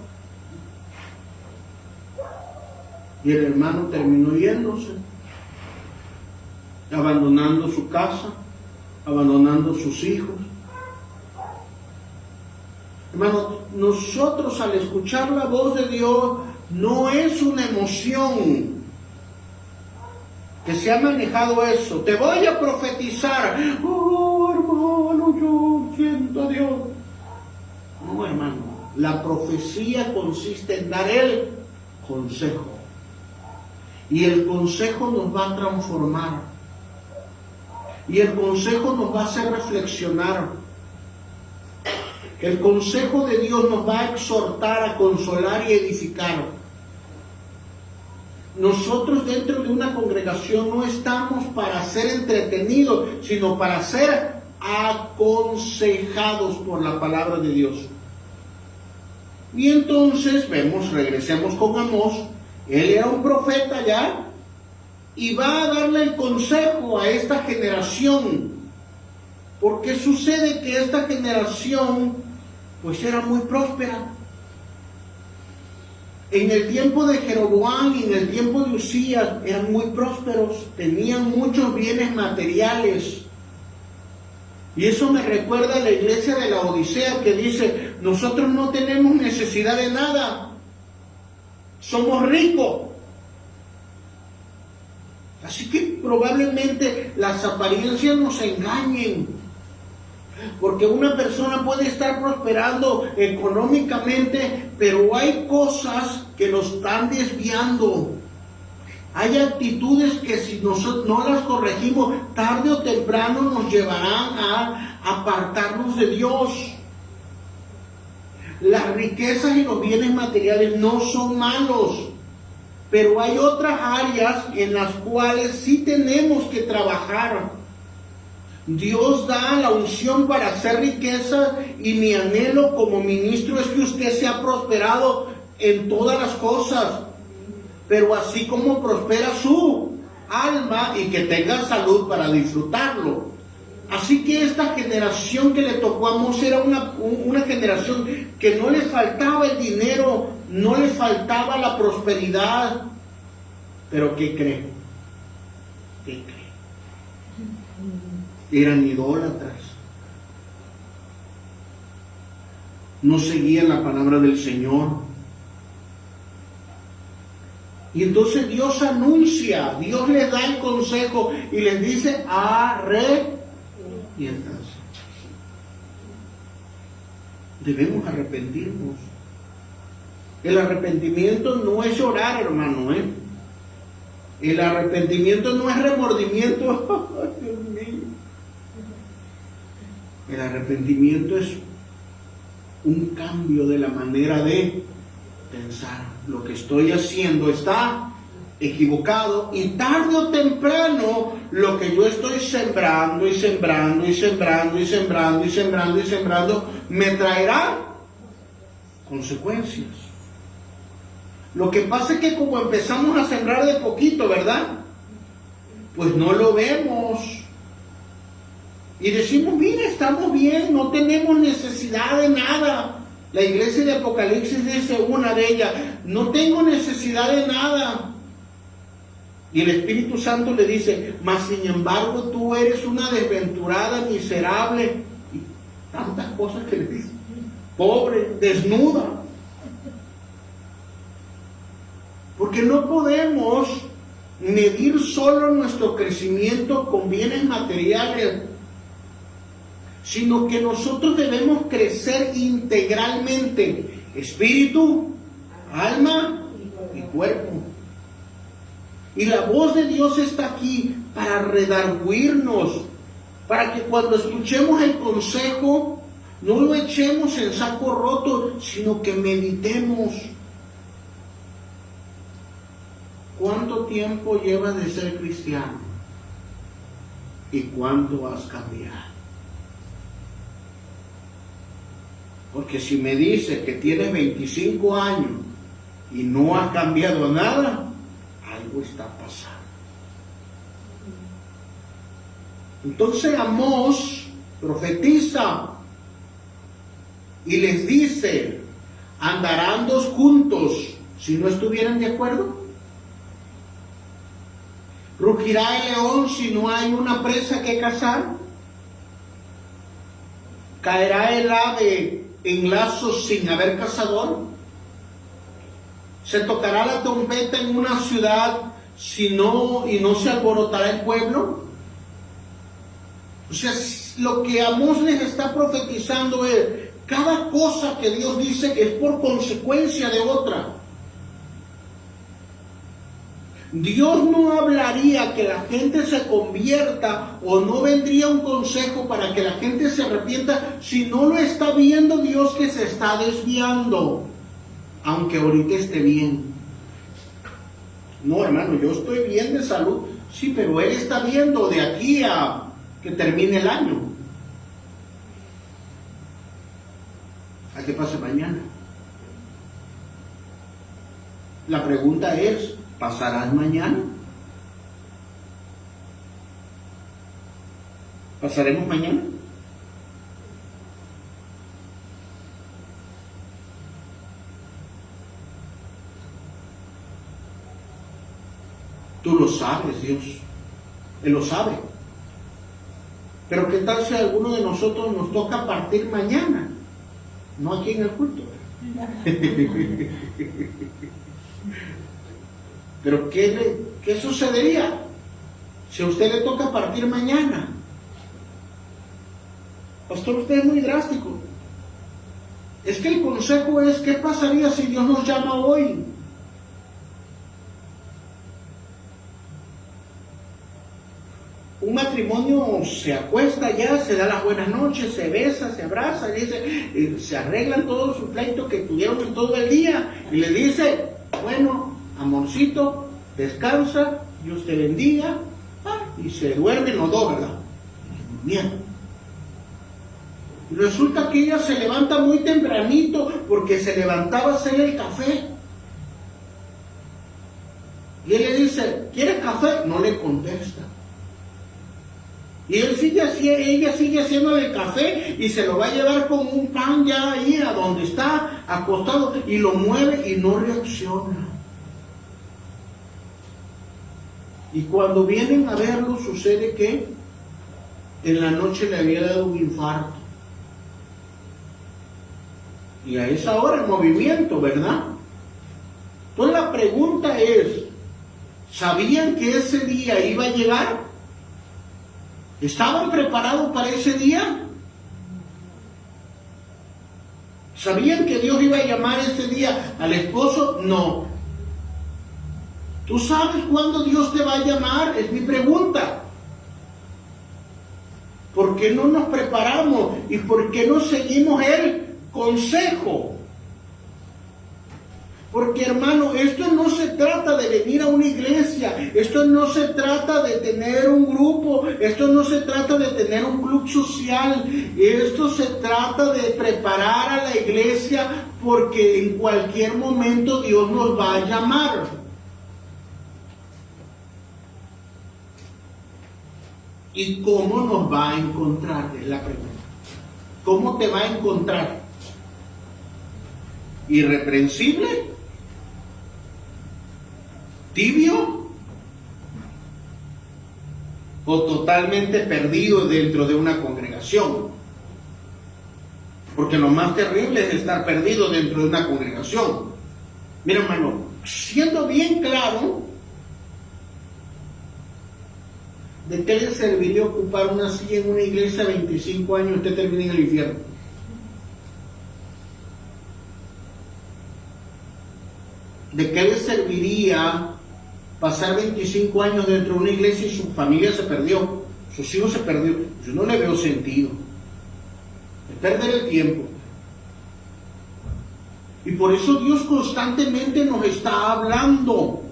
Y el hermano terminó yéndose, abandonando su casa, abandonando sus hijos. Hermano, nosotros al escuchar la voz de Dios no es una emoción que se ha manejado eso. Te voy a profetizar. Oh, hermano, yo siento a Dios. No, hermano, la profecía consiste en dar el consejo. Y el consejo nos va a transformar. Y el consejo nos va a hacer reflexionar. El consejo de Dios nos va a exhortar, a consolar y edificar. Nosotros dentro de una congregación no estamos para ser entretenidos, sino para ser aconsejados por la palabra de Dios. Y entonces regresemos con Amós. Él era un profeta ya y va a darle el consejo a esta generación. Porque sucede que esta generación pues era muy próspera. En el tiempo de Jeroboam y en el tiempo de Usías eran muy prósperos, tenían muchos bienes materiales. Y eso me recuerda a la iglesia de la Odisea que dice, nosotros no tenemos necesidad de nada. Somos ricos. Así que probablemente las apariencias nos engañen. Porque una persona puede estar prosperando económicamente, pero hay cosas que lo están desviando. Hay actitudes que si nosotros no las corregimos, tarde o temprano nos llevarán a apartarnos de Dios. Las riquezas y los bienes materiales no son malos, pero hay otras áreas en las cuales sí tenemos que trabajar. Dios da la unción para hacer riqueza, y mi anhelo como ministro es que usted sea prosperado en todas las cosas, pero así como prospera su alma, y que tenga salud para disfrutarlo. Así que esta generación que le tocó a Amós era una generación que no le faltaba el dinero, no le faltaba la prosperidad. Pero ¿qué cree? ¿Qué cree? Eran idólatras. No seguían la palabra del Señor. Y entonces Dios anuncia, Dios les da el consejo y les dice: arrepiéntanse. Debemos arrepentirnos. El arrepentimiento no es llorar, hermano, El arrepentimiento no es remordimiento. Dios mío. El arrepentimiento es un cambio de la manera de pensar. Lo que estoy haciendo está equivocado, y tarde o temprano lo que yo estoy sembrando y sembrando y sembrando y sembrando y sembrando y sembrando me traerá consecuencias. Lo que pasa es que como empezamos a sembrar de poquito, ¿verdad? Pues no lo vemos. Y decimos: mira, estamos bien, no tenemos necesidad de nada. La iglesia de Apocalipsis dice, una de ellas: no tengo necesidad de nada. Y el Espíritu Santo le dice: mas sin embargo tú eres una desventurada, miserable. Y tantas cosas que le dice. Pobre, desnuda. Porque no podemos medir solo nuestro crecimiento con bienes materiales, sino que nosotros debemos crecer integralmente: espíritu, alma y cuerpo. Y la voz de Dios está aquí para redarguirnos, para que cuando escuchemos el consejo no lo echemos en saco roto, sino que meditemos. ¿Cuánto tiempo llevas de ser cristiano? ¿Y cuánto has cambiado? Porque si me dices que tienes 25 años y no has cambiado nada, algo está pasando. Entonces Amós profetiza y les dice: ¿andarán dos juntos si no estuvieran de acuerdo? ¿Rugirá el león si no hay una presa que cazar? ¿Caerá el ave en lazos sin haber cazador? ¿Se tocará la trompeta en una ciudad y no se alborotará el pueblo? O sea, lo que Amós les está profetizando es: cada cosa que Dios dice es por consecuencia de otra. Dios no hablaría que la gente se convierta, o no vendría un consejo para que la gente se arrepienta, si no lo está viendo Dios que se está desviando, aunque ahorita esté bien. No, hermano, yo estoy bien de salud, sí, pero Él está viendo de aquí a que termine el año, a que pase mañana. La pregunta es: ¿pasarás mañana? ¿Pasaremos mañana? Tú lo sabes, Dios. Él lo sabe. Pero ¿qué tal si a alguno de nosotros nos toca partir mañana? No aquí en el culto. Pero ¿qué sucedería si a usted le toca partir mañana? Pastor, usted es muy drástico. Es que el consejo es: ¿qué pasaría si Dios nos llama hoy? Un matrimonio se acuesta ya, se da las buenas noches, se besa, se abraza, se arreglan todos sus pleitos que tuvieron en todo el día, y le dice: bueno, amorcito, descansa, Dios te bendiga, y se duermen los dos, ¿verdad? durmiendo. Y resulta que ella se levanta muy tempranito porque se levantaba a hacer el café. Y él le dice, ¿quieres café? No le contesta. Y ella sigue haciendo el café y se lo va a llevar con un pan ya ahí a donde está acostado y lo mueve y no reacciona. Y cuando vienen a verlo sucede que en la noche le había dado un infarto. Y a esa hora en movimiento, ¿verdad? Entonces la pregunta es, ¿sabían que ese día iba a llegar? ¿Estaban preparados para ese día? ¿Sabían que Dios iba a llamar ese día al esposo? No. ¿Tú sabes cuándo Dios te va a llamar? Es mi pregunta. ¿Por qué no nos preparamos? ¿Y por qué no seguimos el consejo? Porque hermano, esto no se trata de venir a una iglesia, esto no se trata de tener un grupo, esto no se trata de tener un club social, esto se trata de preparar a la iglesia porque en cualquier momento Dios nos va a llamar. ¿Y cómo nos va a encontrar? Es la pregunta. ¿Cómo te va a encontrar? ¿Irreprensible? ¿Tibio? ¿O totalmente perdido dentro de una congregación? Porque lo más terrible es estar perdido dentro de una congregación. Mira, hermano, siendo bien claro, ¿de qué le serviría ocupar una silla en una iglesia 25 años y usted termina en el infierno? ¿De qué le serviría pasar 25 años dentro de una iglesia y su familia se perdió? Sus hijos se perdió. Yo no le veo sentido. Es perder el tiempo. Y por eso Dios constantemente nos está hablando.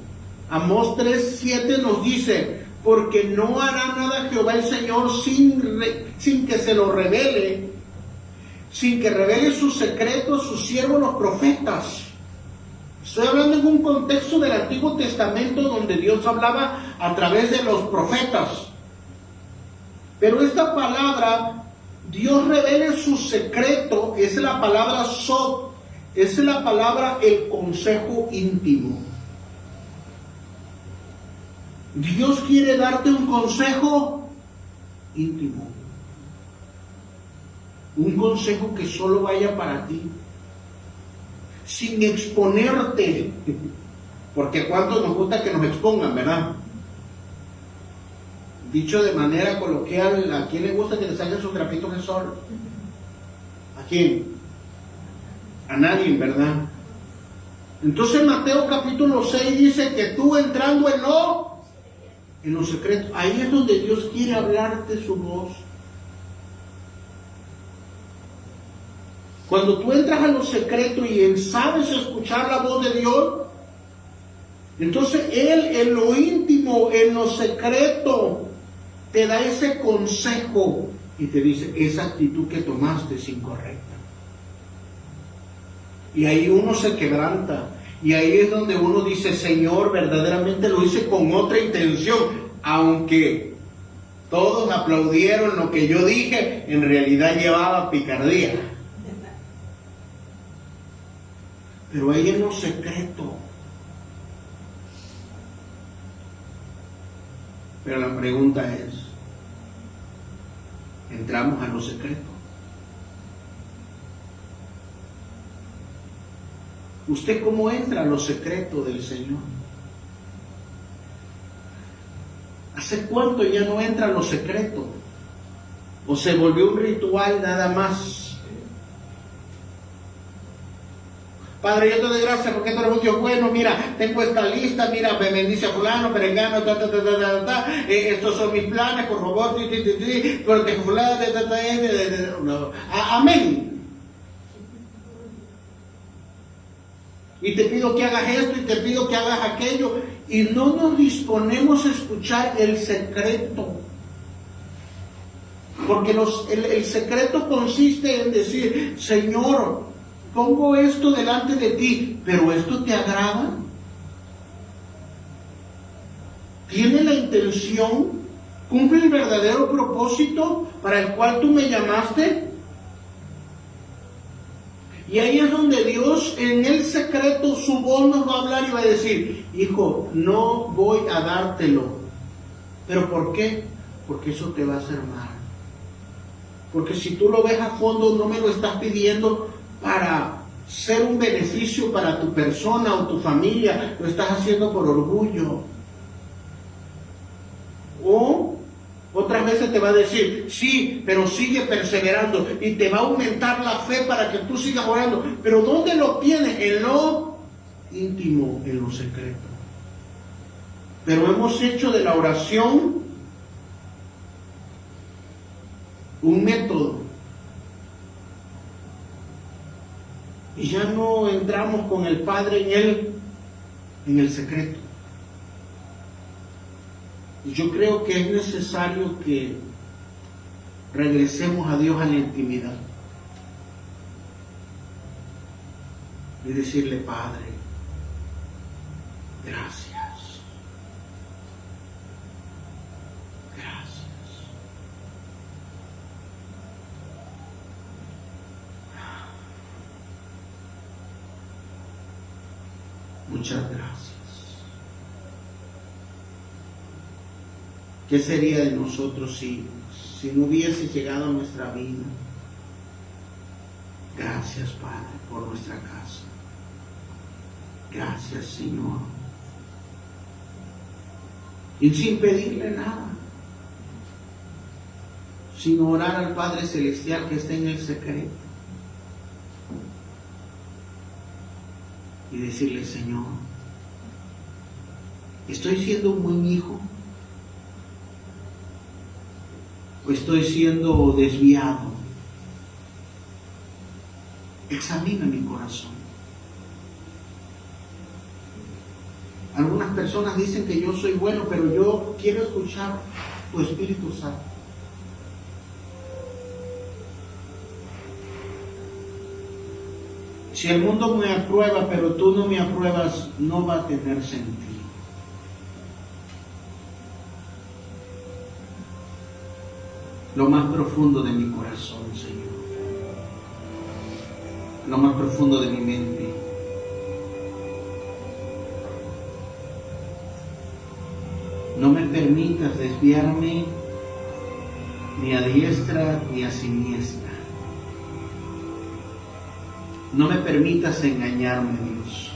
Amós 3:7 nos dice, porque no hará nada Jehová el Señor sin que se lo revele, sin que revele sus secretos a sus siervos los profetas. Estoy hablando en un contexto del Antiguo Testamento donde Dios hablaba a través de los profetas. Pero esta palabra, Dios revele su secreto, es la palabra sod, es la palabra el consejo íntimo. Dios quiere darte un consejo íntimo. Un consejo que solo vaya para ti. Sin exponerte. Porque cuánto nos gusta que nos expongan, ¿verdad? Dicho de manera coloquial, ¿a quién le gusta que le salgan sus trapitos de sol? ¿A quién? A nadie, ¿verdad? Entonces Mateo capítulo 6 dice que tú entrando en los secretos, ahí es donde Dios quiere hablarte su voz. Cuando tú entras a los secretos y sabes escuchar la voz de Dios, entonces Él en lo íntimo, en lo secreto, te da ese consejo y te dice, esa actitud que tomaste es incorrecta. Y ahí uno se quebranta. Y ahí es donde uno dice, Señor, verdaderamente lo hice con otra intención, aunque todos aplaudieron lo que yo dije, en realidad llevaba picardía. Pero ahí en lo secreto. Pero la pregunta es, ¿entramos a lo secreto? ¿Usted cómo entra a lo secreto del Señor? ¿Hace cuánto ya no entra a lo secreto? ¿O se volvió un ritual nada más? Padre, yo te doy gracias porque tú eres un Dios bueno. Mira, tengo esta lista, mira, me bendice a fulano, perengano, estos son mis planes, por favor, porque fulano, amén. Y te pido que hagas esto y te pido que hagas aquello. Y no nos disponemos a escuchar el secreto. Porque el secreto consiste en decir, Señor, pongo esto delante de ti, pero ¿esto te agrada? ¿Tiene la intención? ¿Cumple el verdadero propósito para el cual tú me llamaste? Y ahí es donde Dios, en el secreto, su voz nos va a hablar y va a decir, hijo, no voy a dártelo. ¿Pero por qué? Porque eso te va a hacer mal. Porque si tú lo ves a fondo, no me lo estás pidiendo para ser un beneficio para tu persona o tu familia, lo estás haciendo por orgullo. O otras veces te va a decir, sí, pero sigue perseverando y te va a aumentar la fe para que tú sigas orando. Pero ¿dónde lo obtienes? En lo íntimo, en lo secreto. Pero hemos hecho de la oración un método. Y ya no entramos con el Padre en el secreto. Y yo creo que es necesario que regresemos a Dios a la intimidad. Y decirle, Padre, gracias. Gracias. Muchas gracias. ¿Qué sería de nosotros si no hubiese llegado a nuestra vida? Gracias, Padre, por nuestra casa. Gracias, Señor. Y sin pedirle nada, sino orar al Padre Celestial que está en el secreto. Y decirle, Señor, ¿estoy siendo un buen hijo? ¿O estoy siendo desviado? Examina mi corazón. Algunas personas dicen que yo soy bueno, pero yo quiero escuchar tu Espíritu Santo. Si el mundo me aprueba, pero tú no me apruebas, no va a tener sentido. Lo más profundo de mi corazón, Señor. Lo más profundo de mi mente. No me permitas desviarme ni a diestra ni a siniestra. No me permitas engañarme, Dios.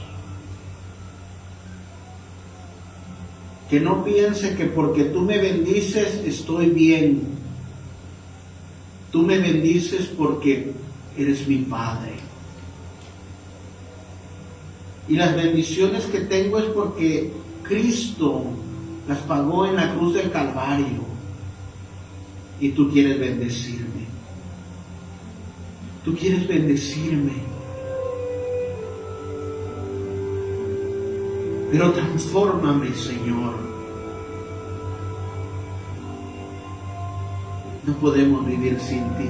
Que no piense que porque tú me bendices estoy bien. Tú me bendices porque eres mi Padre. Y las bendiciones que tengo es porque Cristo las pagó en la cruz del Calvario. Y tú quieres bendecirme. Tú quieres bendecirme. Pero transfórmame, Señor. No podemos vivir sin ti.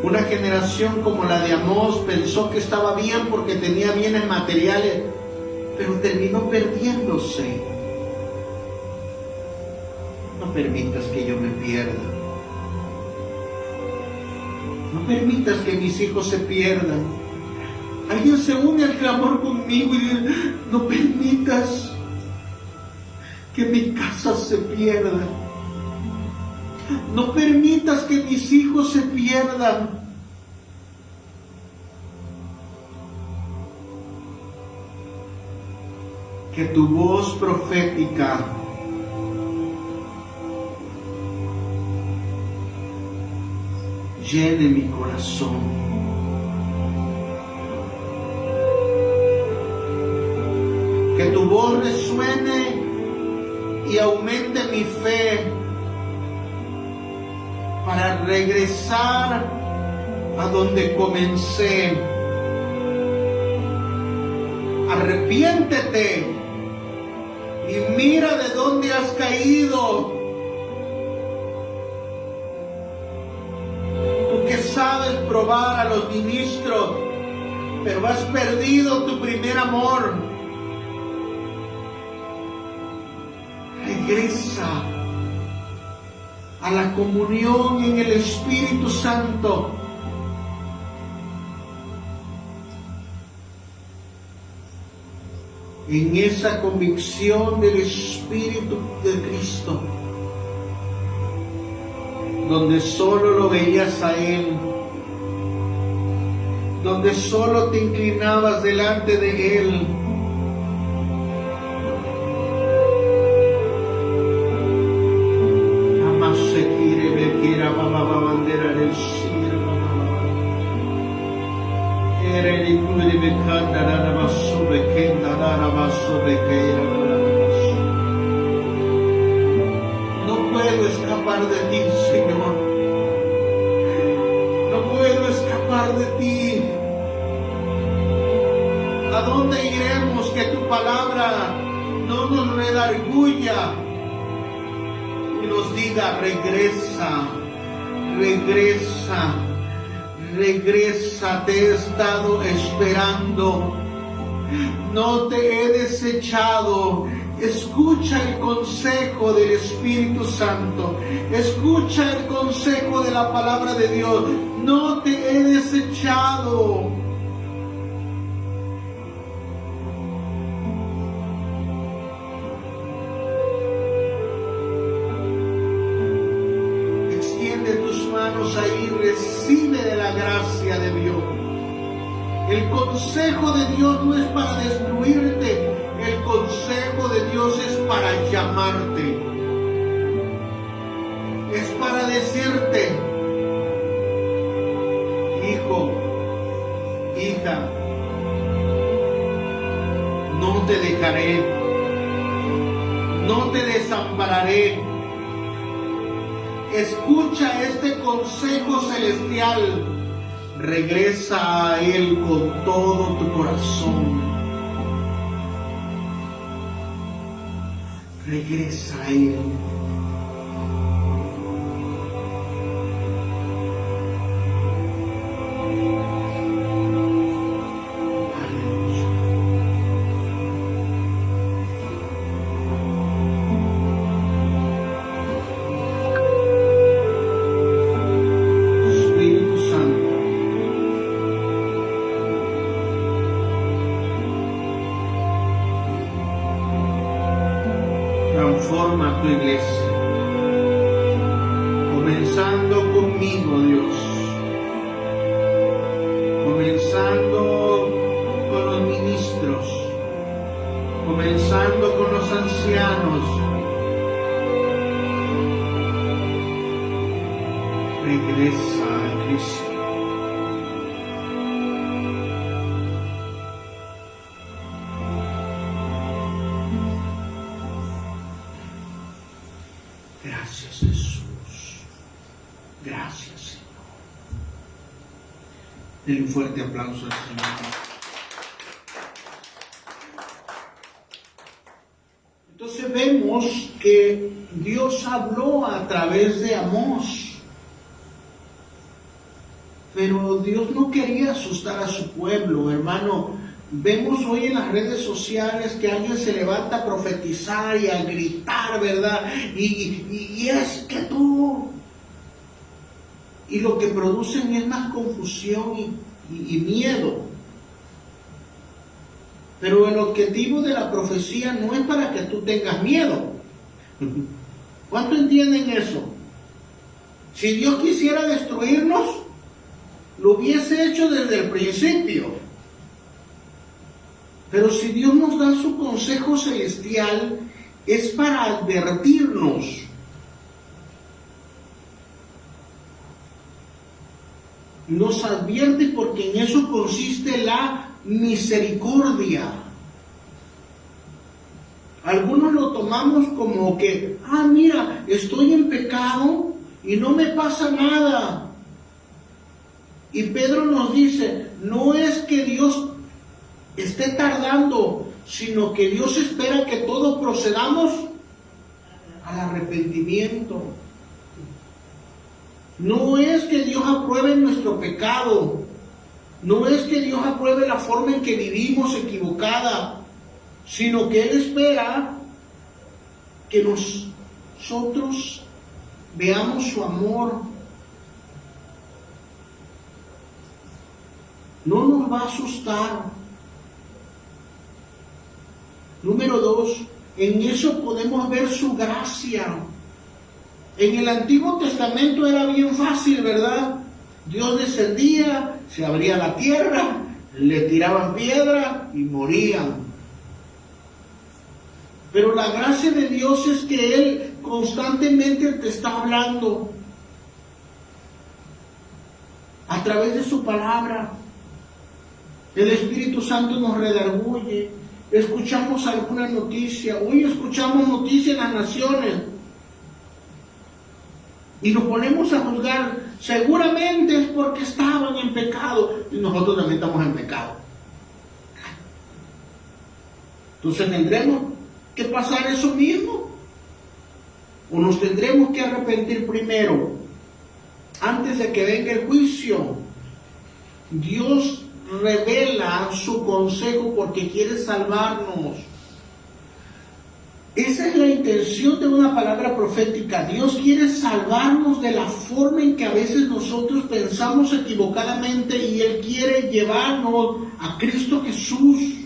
Una generación como la de Amós pensó que estaba bien porque tenía bienes materiales, pero terminó perdiéndose. No permitas que yo me pierda. No permitas que mis hijos se pierdan. Alguien se une al clamor conmigo y dice, no permitas que mi casa se pierda. No permitas que mis hijos se pierdan. Que tu voz profética llene mi corazón. Que tu voz resuene y aumente mi fe para regresar a donde comencé. Arrepiéntete y mira de dónde has caído probar a los ministros, pero has perdido tu primer amor. Regresa a la comunión en el Espíritu Santo. En esa convicción del Espíritu de Cristo, donde solo lo veías a Él, donde solo te inclinabas delante de Él. Jamás se quiere ver que era bandera del cielo. No puedo escapar de ti, Señor. No puedo escapar de ti. ¿A dónde iremos que tu palabra no nos redarguya y nos diga: regresa, regresa, regresa, te he estado esperando, no te he desechado? Escucha el consejo del Espíritu Santo, escucha el consejo de la palabra de Dios: no te he desechado. Extiende tus manos ahí, recibe de la gracia de Dios. El consejo de Dios no es para destruirte, el consejo de Dios es para llamarte, es para decirte: hijo, hija, no te dejaré, no te desampararé. Escucha este consejo celestial. Regresa a Él con todo tu corazón. Regresa a Él. Transforma tu iglesia, comenzando conmigo, Dios, comenzando con los ministros, comenzando con los ancianos. Regresa a Cristo. Gracias, Jesús. Gracias, Señor. Denle un fuerte aplauso al Señor. Entonces vemos que Dios habló a través de Amós, pero Dios no quería asustar a su pueblo, hermano. Vemos hoy en las redes sociales que alguien se levanta a profetizar y a gritar, ¿verdad? Y es que tú... Y lo que producen es más confusión y miedo. Pero el objetivo de la profecía no es para que tú tengas miedo. ¿Cuánto entienden eso? Si Dios quisiera destruirnos, lo hubiese hecho desde el principio. Pero si Dios nos da su consejo celestial, es para advertirnos. Nos advierte porque en eso consiste la misericordia. Algunos lo tomamos como que, mira, estoy en pecado y no me pasa nada. Y Pedro nos dice, no es que Dios esté tardando, sino que Dios espera que todos procedamos al arrepentimiento. No es que Dios apruebe nuestro pecado. No es que Dios apruebe la forma en que vivimos equivocada, sino que Él espera que nosotros veamos su amor. No nos va a asustar. Número 2, en eso podemos ver su gracia. En el Antiguo Testamento era bien fácil, ¿verdad? Dios descendía, se abría la tierra, le tiraban piedra y morían. Pero la gracia de Dios es que Él constantemente te está hablando a través de su palabra. El Espíritu Santo nos redarguye. Escuchamos alguna noticia. Hoy escuchamos noticias en las naciones y nos ponemos a juzgar. Seguramente es porque estaban en pecado y nosotros también estamos en pecado. Entonces tendremos que pasar eso mismo, o nos tendremos que arrepentir primero antes de que venga el juicio. Dios revela su consejo porque quiere salvarnos. Esa es la intención de una palabra profética. Dios quiere salvarnos de la forma en que a veces nosotros pensamos equivocadamente, y Él quiere llevarnos a Cristo Jesús.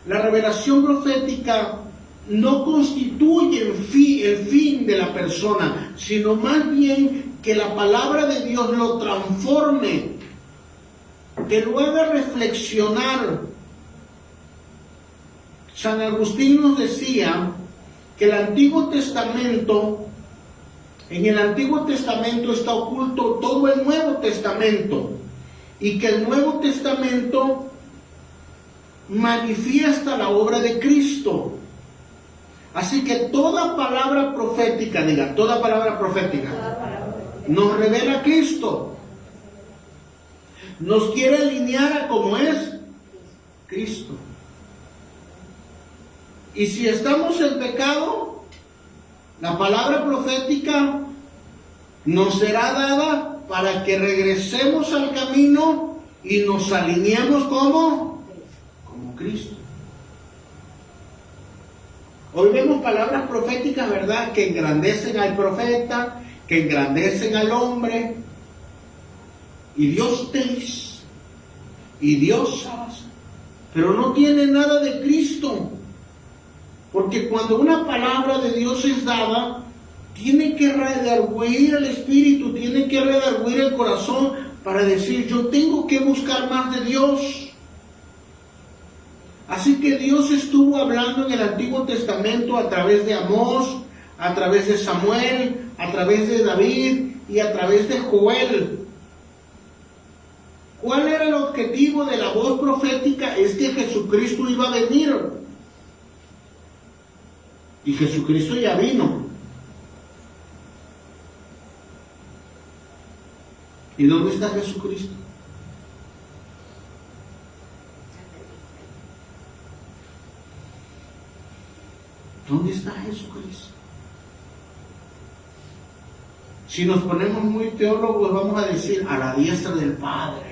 La revelación profética no constituye el fin de la persona, sino más bien que la palabra de Dios lo transforme, que lo haga reflexionar. San Agustín nos decía que en el Antiguo Testamento está oculto todo el Nuevo Testamento, y que el Nuevo Testamento manifiesta la obra de Cristo. Así que toda palabra profética, toda palabra profética nos revela a Cristo. Nos quiere alinear a como es Cristo. Y si estamos en pecado, la palabra profética nos será dada para que regresemos al camino y nos alineemos como Cristo. Hoy vemos palabras proféticas, ¿verdad?, que engrandecen al profeta, que engrandecen al hombre, y Dios te dice, y Dios hace, pero no tiene nada de Cristo. Porque cuando una palabra de Dios es dada, tiene que redarguir el espíritu, tiene que redarguir el corazón para decir: yo tengo que buscar más de Dios. Así que Dios estuvo hablando en el Antiguo Testamento a través de Amós, a través de Samuel, a través de David y a través de Joel. ¿Cuál era el objetivo de la voz profética? Es que Jesucristo iba a venir. Y Jesucristo ya vino. ¿Y dónde está Jesucristo? ¿Dónde está Jesucristo? Si nos ponemos muy teólogos, vamos a decir: a la diestra del Padre.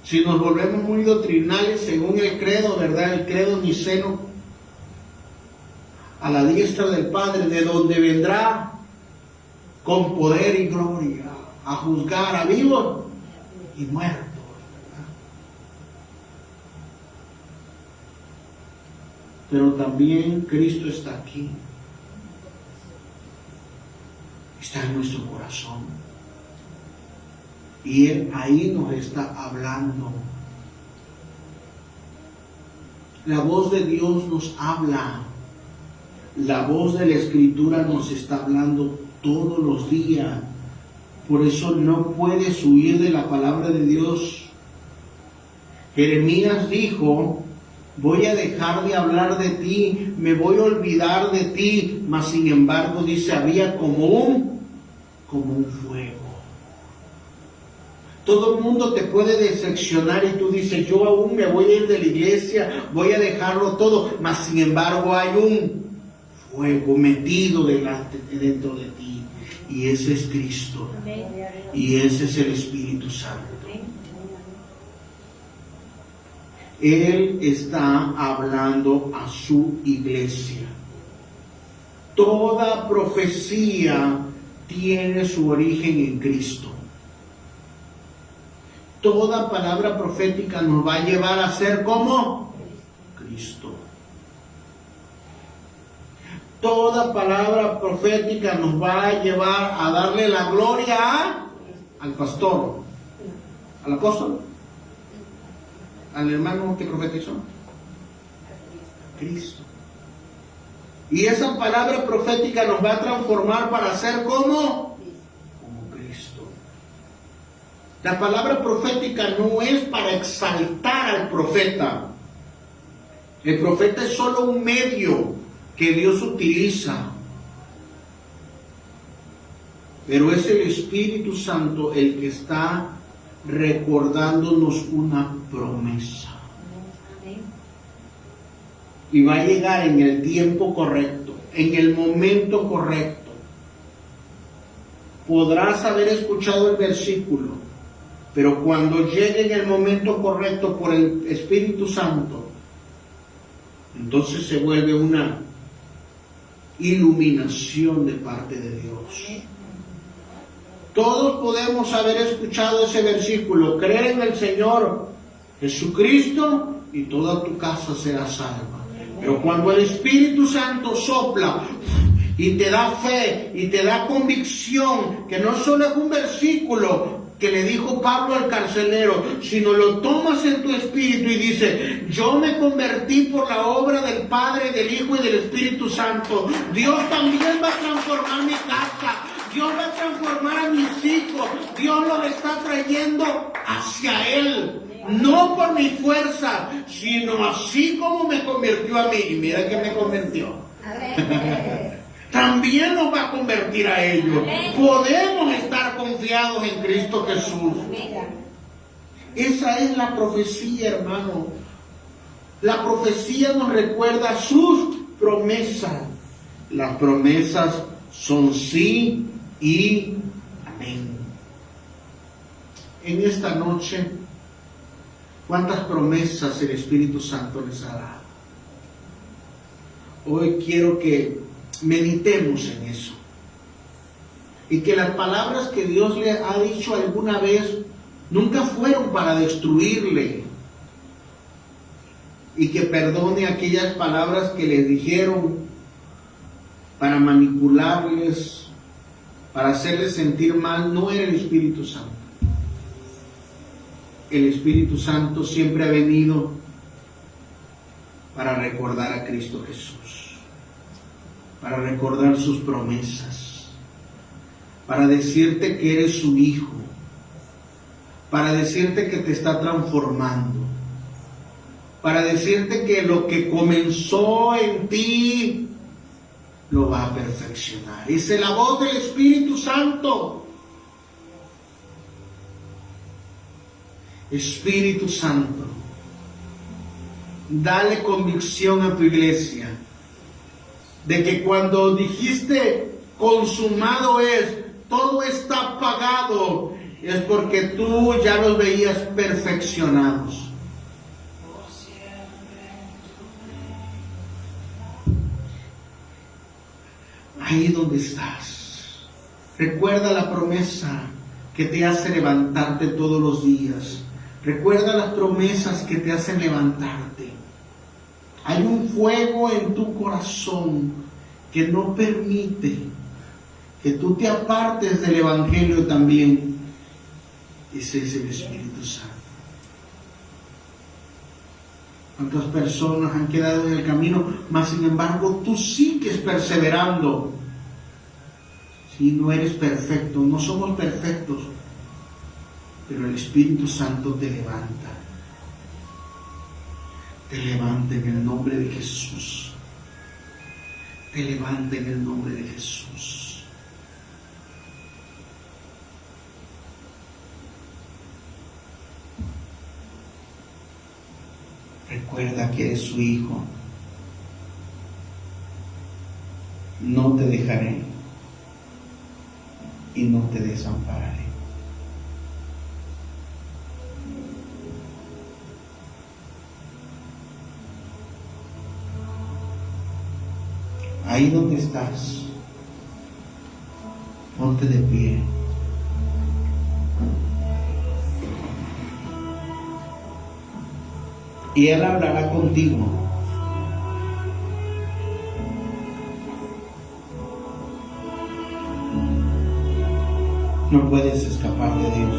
Si nos volvemos muy doctrinales, según el credo, ¿verdad?, el credo niceno, a la diestra del Padre, de donde vendrá con poder y gloria a juzgar a vivos y muertos. Pero también Cristo está aquí. Está en nuestro corazón. Y Él ahí nos está hablando. La voz de Dios nos habla. La voz de la Escritura nos está hablando todos los días. Por eso no puedes huir de la palabra de Dios. Jeremías dijo: voy a dejar de hablar de ti, me voy a olvidar de ti. Mas sin embargo, dice, había como un fuego. Todo el mundo te puede decepcionar y tú dices: yo aún me voy a ir de la iglesia, voy a dejarlo todo. Mas sin embargo hay un fuego metido dentro de ti. Y ese es Cristo. Y ese es el Espíritu Santo. Él está hablando a su iglesia. Toda profecía tiene su origen en Cristo. Toda palabra profética nos va a llevar a ser como Cristo. Toda palabra profética nos va a llevar a darle la gloria al pastor, al apóstol, al hermano que profetizó, Cristo. Y esa palabra profética nos va a transformar para ser como Cristo. La palabra profética no es para exaltar al profeta. El profeta es solo un medio que Dios utiliza. Pero es el Espíritu Santo el que está recordándonos una promesa. Y va a llegar en el tiempo correcto, en el momento correcto. Podrás haber escuchado el versículo, pero cuando llegue en el momento correcto por el Espíritu Santo, entonces se vuelve una iluminación de parte de Dios. Todos podemos haber escuchado ese versículo: cree en el Señor Jesucristo y toda tu casa será salva. Pero cuando el Espíritu Santo sopla y te da fe y te da convicción, que no solo es un versículo que le dijo Pablo al carcelero, sino lo tomas en tu espíritu y dice: yo me convertí por la obra del Padre, del Hijo y del Espíritu Santo. Dios también va a transformar mi casa. Dios va a transformar a mis hijos. Dios los está trayendo hacia Él. No por mi fuerza, sino así como me convirtió a mí. Y mira que me convirtió. También nos va a convertir a ellos. Podemos estar confiados en Cristo Jesús. Esa es la profecía, hermano. La profecía nos recuerda sus promesas. Las promesas son sí y amén. En esta noche, ¿cuántas promesas el Espíritu Santo les ha dado? Hoy quiero que meditemos en eso. Y que las palabras que Dios le ha dicho alguna vez nunca fueron para destruirle. Y que perdone aquellas palabras que le dijeron para manipularles, para hacerles sentir mal. No era el Espíritu Santo. El Espíritu Santo siempre ha venido para recordar a Cristo Jesús, para recordar sus promesas, para decirte que eres su hijo, para decirte que te está transformando, para decirte que lo que comenzó en ti lo va a perfeccionar. Esa es la voz del Espíritu Santo. Espíritu Santo, dale convicción a tu iglesia de que cuando dijiste consumado es, todo está pagado, es porque tú ya los veías perfeccionados. Ahí donde estás, recuerda la promesa que te hace levantarte todos los días. Recuerda las promesas que te hacen levantarte. Hay un fuego en tu corazón que no permite que tú te apartes del Evangelio también. Ese es el Espíritu Santo. ¿Cuántas personas han quedado en el camino? Mas sin embargo tú sigues perseverando. Si no eres perfecto, no somos perfectos, pero el Espíritu Santo te levanta. Te levanta en el nombre de Jesús. Te levanta en el nombre de Jesús. Recuerda que eres su hijo. no te dejaré y no te desampararé. Ahí donde estás, ponte de pie. Y Él hablará contigo. No puedes escapar de Dios.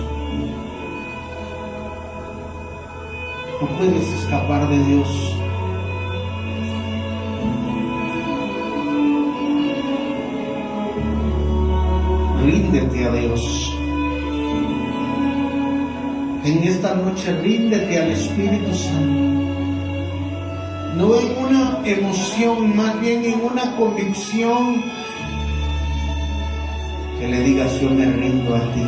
No puedes escapar de Dios. Ríndete a Dios. En esta noche ríndete al Espíritu Santo. No en una emoción, más bien en una convicción. Que le digas: yo me rindo a ti.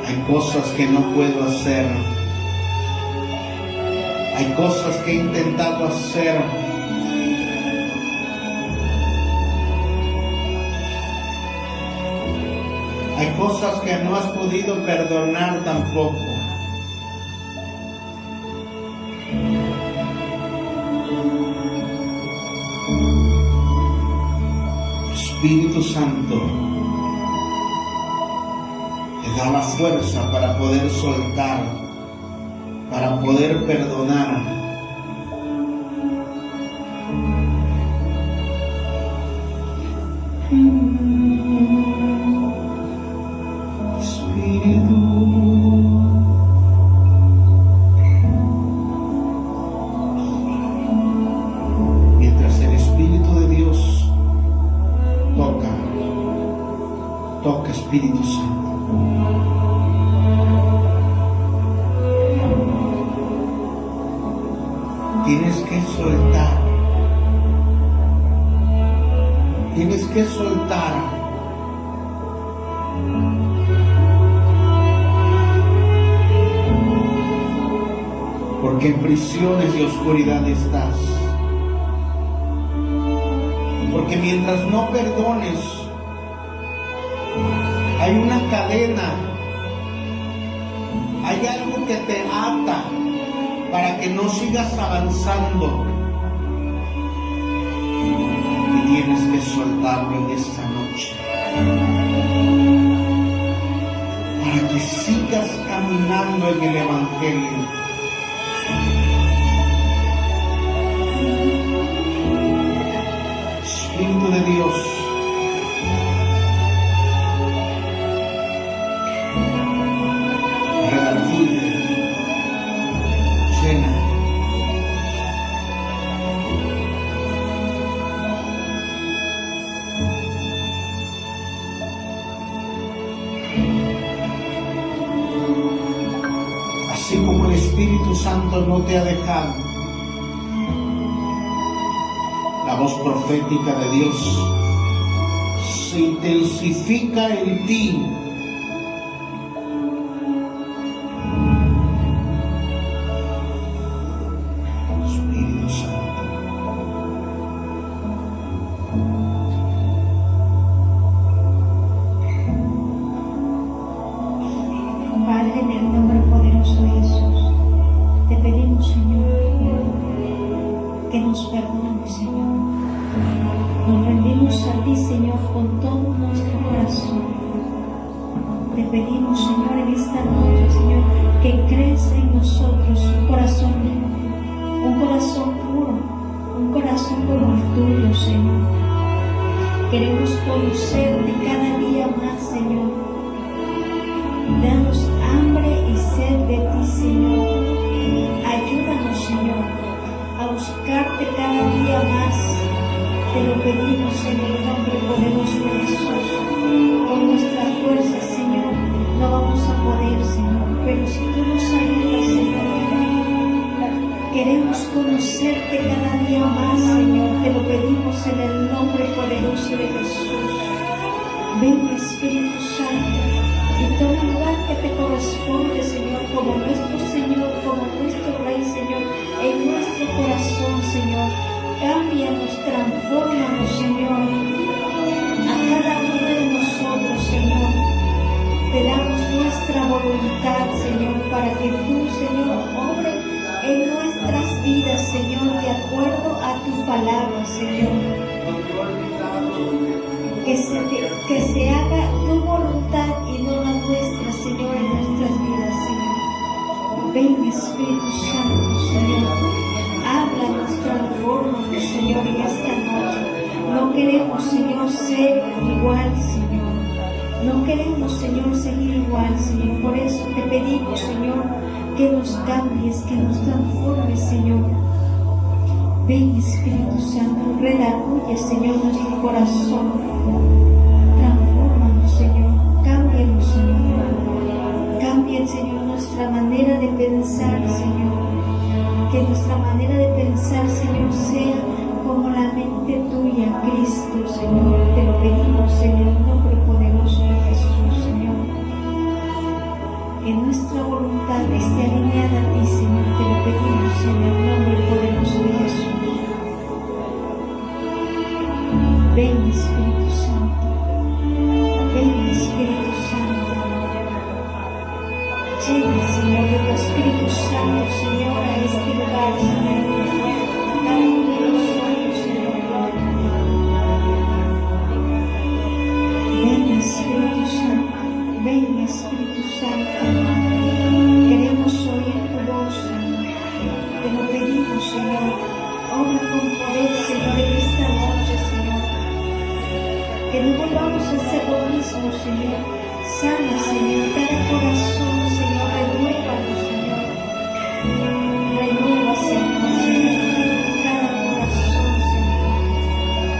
Hay cosas que no puedo hacer. Hay cosas que he intentado hacer. Hay cosas que no has podido perdonar tampoco. Espíritu Santo te da la fuerza para poder soltar, para poder perdonar. Toca, Espíritu Santo. Tienes que soltar. Tienes que soltar. Porque en prisiones y oscuridad estás. Porque mientras no perdones, hay una cadena, hay algo que te ata para que no sigas avanzando. Y tienes que soltarlo en esta noche, para que sigas caminando en el Evangelio. Espíritu de Dios, llena. Así como el Espíritu Santo no te ha dejado, la voz profética de Dios se intensifica en ti. Queremos conocerte cada día más, Señor. Danos hambre y sed de ti, Señor. Ayúdanos, Señor, a buscarte cada día más. Te lo pedimos en el nombre poderoso de Jesús. Con nuestra fuerza, Señor, no vamos a poder, Señor, pero si tú nos ayudas, Señor, queremos conocerte cada día más, Señor. Te lo pedimos en el nombre poderoso de Jesús. Ven, Espíritu Santo, y toma el lugar que te corresponde, Señor, como nuestro Señor, como nuestro Rey, Señor, en nuestro corazón, Señor. cámbianos, transfórmanos, Señor, a cada uno de nosotros, Señor. Te damos nuestra voluntad, Señor, para que tú, Señor, obre en nuestras vidas, Señor, de acuerdo a tu palabra, Señor. Que se haga tu voluntad y no la nuestra, Señor, en nuestras vidas, Señor. Ven, Espíritu Santo, Señor. Háblanos, transfórmanos, Señor, en esta noche. No queremos, Señor, ser igual, Señor. No queremos, Señor, seguir igual, Señor. Por eso te pedimos, Señor, que nos cambies, que nos transformes, Señor. Ven, Espíritu Santo, redarguye, Señor, nuestro corazón. Transfórmanos, Señor. Cámbianos, Señor. Cambia, Señor, nuestra manera de pensar, Señor. Que nuestra manera de pensar, Señor, sea como la mente tuya, Cristo, Señor. Te lo pedimos, en el nombre poderoso de Jesús, Señor. Que nuestra voluntad esté alineada a ti, Señor. Te lo pedimos, en el nombre poderoso de Jesús. Ven, Espíritu Santo. Ven, Espíritu Santo. Llena, Señor, de tu Espíritu Santo, Señor, a este lugar, Señor. A cada uno de nosotros, Señor. Ven, Espíritu Santo. Ven, Espíritu Santo. Queremos oír tu voz, Señor. Te lo pedimos, Señor. Obra con poder, Señor, en esta noche, Señor. Que no volvamos a hacer lo mismo, Señor. Sana, Señor, cada corazón, Señor. Renuévanos, Señor. Renueva, Señor, cada corazón, Señor.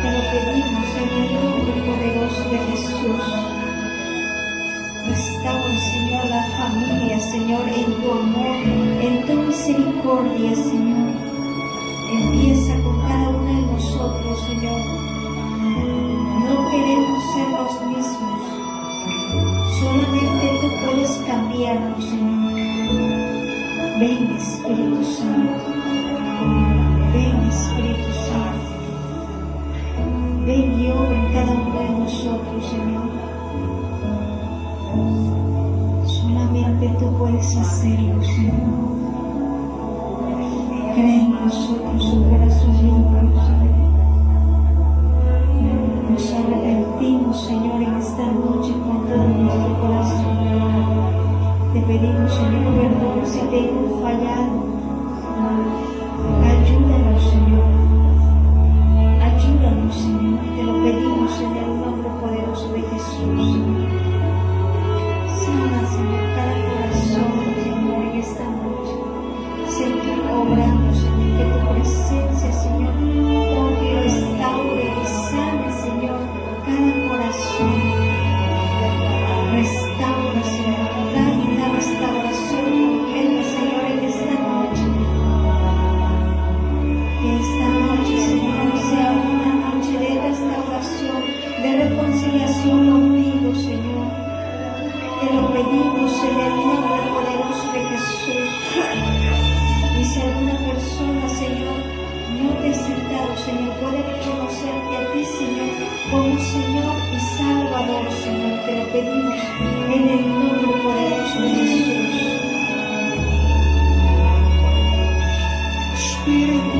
Te lo pedimos en el nombre poderoso de Jesús. Restaura, Señor, la familia, Señor, en tu amor, en tu misericordia, Señor. Empieza con cada uno de nosotros, Señor. No queremos ser los mismos. Solamente tú puedes cambiarnos, Señor. Ven, Espíritu Santo. Ven, Espíritu Santo. Ven y obra en cada uno de nosotros, Señor. Solamente tú puedes hacerlo, Señor. Crea en nosotros un corazón limpio, Señor. Nos arrepentimos, Señor, en esta noche con todo nuestro corazón. Te pedimos, Señor, perdón si te hemos fallado. Ayúdanos, Señor. Ayúdanos, Señor. Te lo pedimos en el nombre poderoso de Jesús, Señor. Sana, Señor, cada corazón, Señor, en esta noche. Señor, obramos, Señor, que tu presencia, Señor, toque, restaure y sane, Señor, cada corazón. Restaura, Señor, trae la restauración urgente, Señor, en esta noche. Que esta noche, Señor, sea una noche de restauración, de reconciliación contigo, Señor. Te lo pedimos en el nombre poderoso de Jesús. Y si alguna persona, Señor, no te ha aceptado, Señor, puede reconocerte a ti, Señor, como Señor y Salvador, Señor. Te lo pedimos en el nombre poderoso de Jesús. Espíritu,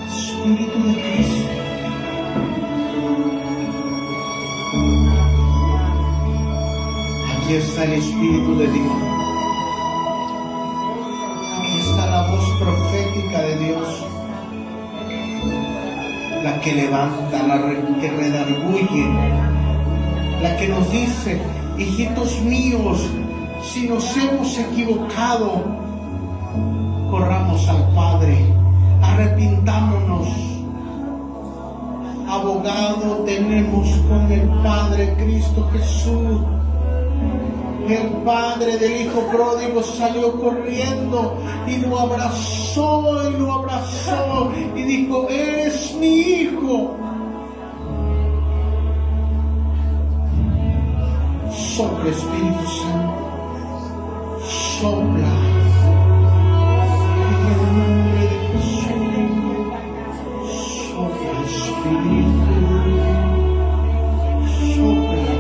Espíritu de Cristo. Aquí está el Espíritu de Dios. Aquí está la voz profética de Dios. La que levanta, que redarguye. La que nos dice, hijitos míos, si nos hemos equivocado, corramos al Padre, arrepintámonos. Abogado tenemos con el Padre, Cristo Jesús. El padre del hijo pródigo salió corriendo y lo abrazó y dijo, eres mi hijo. Sopla, Espíritu Santo, sopla. Sopla.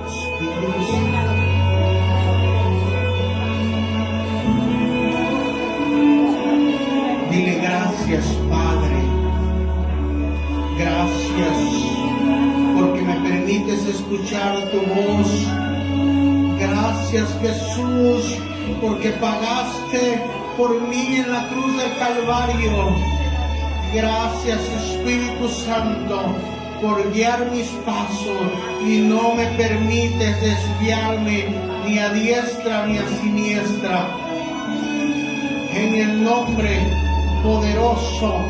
Espíritu Santo. Dile gracias, Padre. Gracias porque me permites escuchar tu voz. Gracias, Jesús, porque pagaste por mí en la cruz del Calvario. Gracias, Espíritu Santo, por guiar mis pasos y no me permites desviarme ni a diestra ni a siniestra. En el nombre poderoso